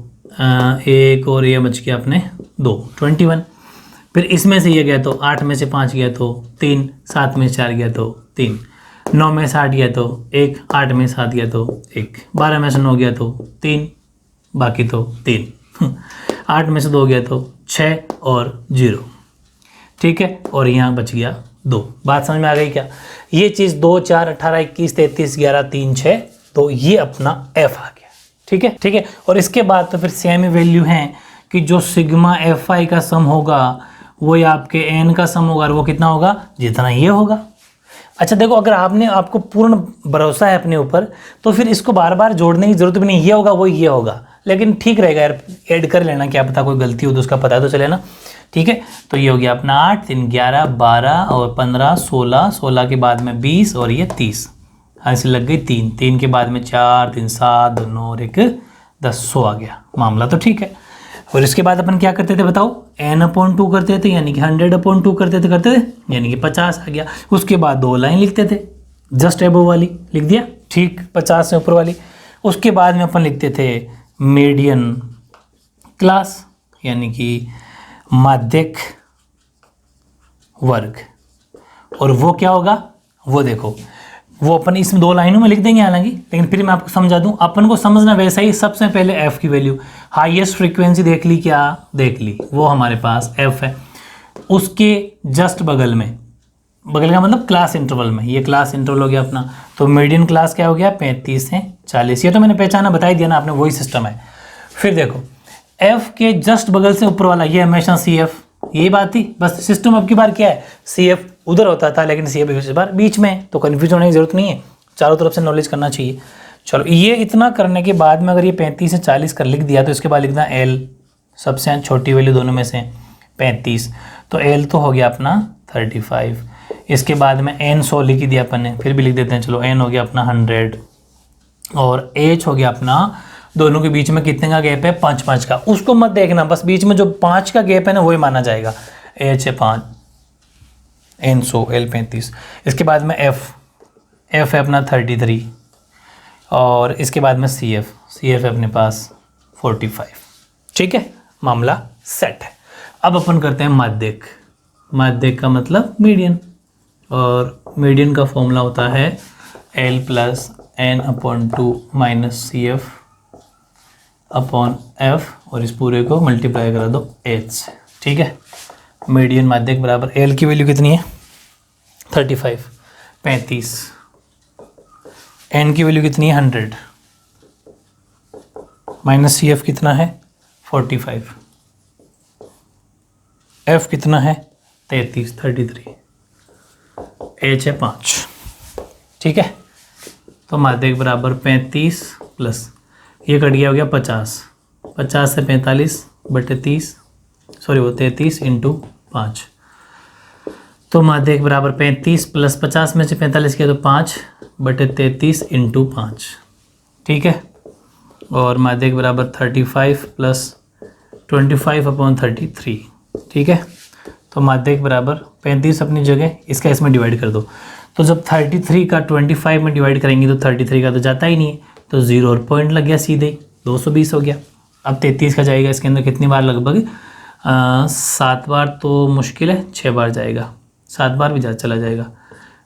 1 और ये बच गया अपने 2, 21। फिर इसमें से ये गया तो 8 में से 5 गया तो 3, 7 में से 4 गया तो 3, 9 में से 8 गया तो 1, 8 में से 7 गया तो 1, 12 में से 9 गया तो 3, बाकी तो 3, 8 में से 2 गया तो 6 और 0। ठीक है, और यहाँ बच गया 2। बात समझ में आ गई क्या? ये चीज़ 2, 4, 18, 21, 33, 11, 3, 6, तो ये अपना एफ आ गया। ठीक है, ठीक है। और इसके बाद तो फिर सेम ही वैल्यू है कि जो सिग्मा एफ आई का सम होगा वो ही आपके एन का सम होगा, और वो कितना होगा? जितना ये होगा। अच्छा देखो, अगर आपको पूर्ण भरोसा है अपने ऊपर तो फिर इसको बार बार जोड़ने की जरूरत भी नहीं, ये होगा वो ये होगा, लेकिन ठीक रहेगा यार, ऐड कर लेना, क्या पता कोई गलती हो तो उसका पता तो चले ना। ठीक है, तो ये हो गया अपना 8, 3, 11, 12 और 15, 16, 16 के बाद में 20 और ये 30। हाँ, इसे लग गई 3, 3 के बाद में 4, 3, 7, 2, 9 और 1, 10, 100 आ गया। मामला तो ठीक है। और इसके बाद अपन क्या करते थे बताओ? n/2 करते थे, यानी कि 100/2 करते थे, यानी कि 50 आ गया। उसके बाद 2 लाइन लिखते थे, जस्ट एबव वाली लिख दिया, ठीक 50 से ऊपर वाली। उसके बाद में अपन लिखते थे मीडियन क्लास, यानी कि माध्यक वर्ग। और वो क्या होगा वो देखो, वो अपन इसमें 2 लाइनों में लिख देंगे हालांकि, लेकिन फिर मैं आपको समझा दूं, अपन को समझना वैसा ही। सबसे पहले एफ की वैल्यू, हाईएस्ट फ्रीक्वेंसी देख ली, क्या देख ली? वो हमारे पास एफ है। उसके जस्ट बगल में, बगल का मतलब क्लास इंटरवल में, ये क्लास इंटरवल हो गया अपना, तो मीडियन क्लास क्या हो गया? 35 से 40। ये तो मैंने पहचाना, बता ही दिया ना आपने, वही सिस्टम है। फिर देखो एफ के जस्ट बगल से ऊपर वाला, ये हमेशा सी एफ, यही बात थी। बस सिस्टम अब की बार क्या है, सी एफ उधर होता था लेकिन सी एफ इस बार बीच में, तो कन्फ्यूज होने की जरूरत नहीं है, चारों तरफ से नॉलेज करना चाहिए। चलो, ये इतना करने के बाद में अगर ये 35 से 40 कर लिख दिया तो इसके बाद लिखना एल, सबसे छोटी वैल्यू दोनों में से 35, तो एल तो हो गया अपना 35। इसके बाद में एन 100 लिख दिया अपन ने, फिर भी लिख देते हैं, चलो एन हो गया अपना 100, और एच हो गया अपना, दोनों के बीच में कितने का गैप है? 5-5 का। उसको मत देखना, बस बीच में जो 5 का गैप है ना वही माना जाएगा। एच है 5, एन 100, एल 35। इसके बाद में एफ है अपना 33, और इसके बाद में सी एफ है अपने पास 45। ठीक है, मामला सेट है। अब अपन करते हैं माध्यक। माध्यक का मतलब मीडियन, और मीडियन का फॉर्मूला होता है L + n/2 - CF upon F, और इस पूरे को मल्टीप्लाई करा दो H से। ठीक है, मीडियन माध्यक बराबर L की वैल्यू कितनी है? 35, 35। N की वैल्यू कितनी है? 100 माइनस CF कितना है? 45। F कितना है? 33। H है 5। ठीक है, तो माध्यक बराबर 35 प्लस ये कट गया, हो गया 50, 50 से 45 बटे 30, सॉरी वो 33 × 5, तो माध्यक बराबर 35 प्लस 50 में से 45 किया तो 5 बटे 33 × 5। ठीक है, और माध्यक बराबर 35 प्लस 25/33, ठीक है। तो माध्यक बराबर 35 अपनी जगह, इसका इसमें डिवाइड कर दो। तो जब 33 का 25 में डिवाइड करेंगे तो 33 का तो जाता ही नहीं है, तो 0 और पॉइंट लग गया सीधे ही, 220 हो गया। अब 33 का जाएगा इसके अंदर कितनी बार, लगभग 7 बार तो मुश्किल है, 6 बार जाएगा, 7 बार भी चला जाएगा।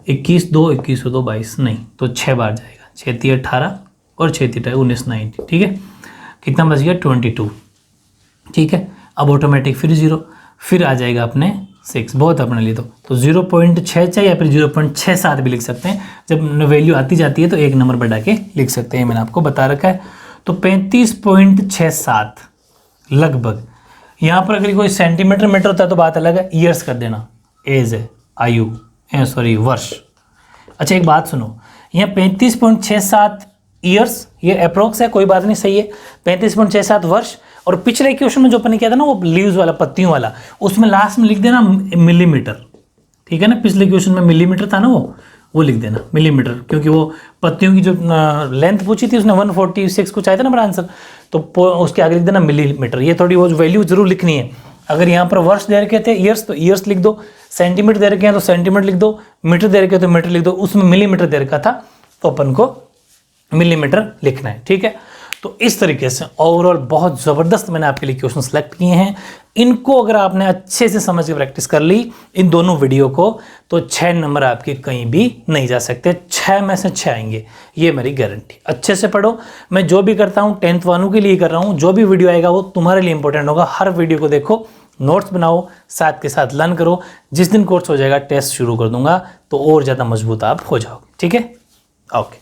21 2 21 2 22 नहीं, तो 6 बार जाएगा, 6 3 18 और 6 3 19 90, ठीक है। कितना बच गया 22, ठीक है। अब ऑटोमेटिक फिर 0, फिर आ जाएगा अपने 6, बहुत अपने लिए तो 0.6 चाहिए या फिर 0.67 भी लिख सकते हैं। जब वैल्यू आती जाती है तो एक नंबर बढ़ा के लिख सकते हैं, मैंने आपको बता रखा है। तो 35.67 लगभग। यहाँ पर अगर कोई सेंटीमीटर मीटर होता है तो बात अलग है, ईयर्स कर देना, एज है, आयु, सॉरी वर्ष। अच्छा एक बात सुनो, यहाँ 35.67 ईयर्स, ये अप्रोक्स है, कोई बात नहीं, सही है। 35.67 वर्ष। और पिछले क्वेश्चन में जो अपन ने किया था ना, वो लीव्स वाला, पत्तियों वाला, उसमें लास्ट में लिख देना मिलीमीटर, ठीक है ना। पिछले क्वेश्चन में मिलीमीटर था ना, वो लिख देना मिलीमीटर, क्योंकि वो पत्तियों की जो लेंथ पूछी थी उसने 146 कुछ आया था ना मेरा आंसर, तो उसके आगे लिख देना मिलीमीटर। ये थोड़ी वो वैल्यू जरूर लिखनी है। अगर यहाँ पर वर्ष दे रखे थे ईयर्स, तो ईयर्स लिख दो, सेंटीमीटर दे रखे हैं तो सेंटीमीटर लिख दो, मीटर दे रखे तो मीटर लिख दो, उसमें मिलीमीटर दे रखा था तो अपन को मिलीमीटर लिखना है, ठीक है। तो इस तरीके से ओवरऑल बहुत ज़बरदस्त मैंने आपके लिए क्वेश्चन सेलेक्ट किए हैं। इनको अगर आपने अच्छे से समझ के प्रैक्टिस कर ली इन दोनों वीडियो को, तो 6 नंबर आपके कहीं भी नहीं जा सकते, 6 में से 6 आएंगे, ये मेरी गारंटी। अच्छे से पढ़ो, मैं जो भी करता हूँ 10th वालों के लिए कर रहा हूँ, जो भी वीडियो आएगा वो तुम्हारे लिए इंपॉर्टेंट होगा। हर वीडियो को देखो, नोट्स बनाओ, साथ के साथ लर्न करो। जिस दिन कोर्स हो जाएगा टेस्ट शुरू कर दूंगा तो और ज़्यादा मजबूत आप हो जाओगे, ठीक है। ओके।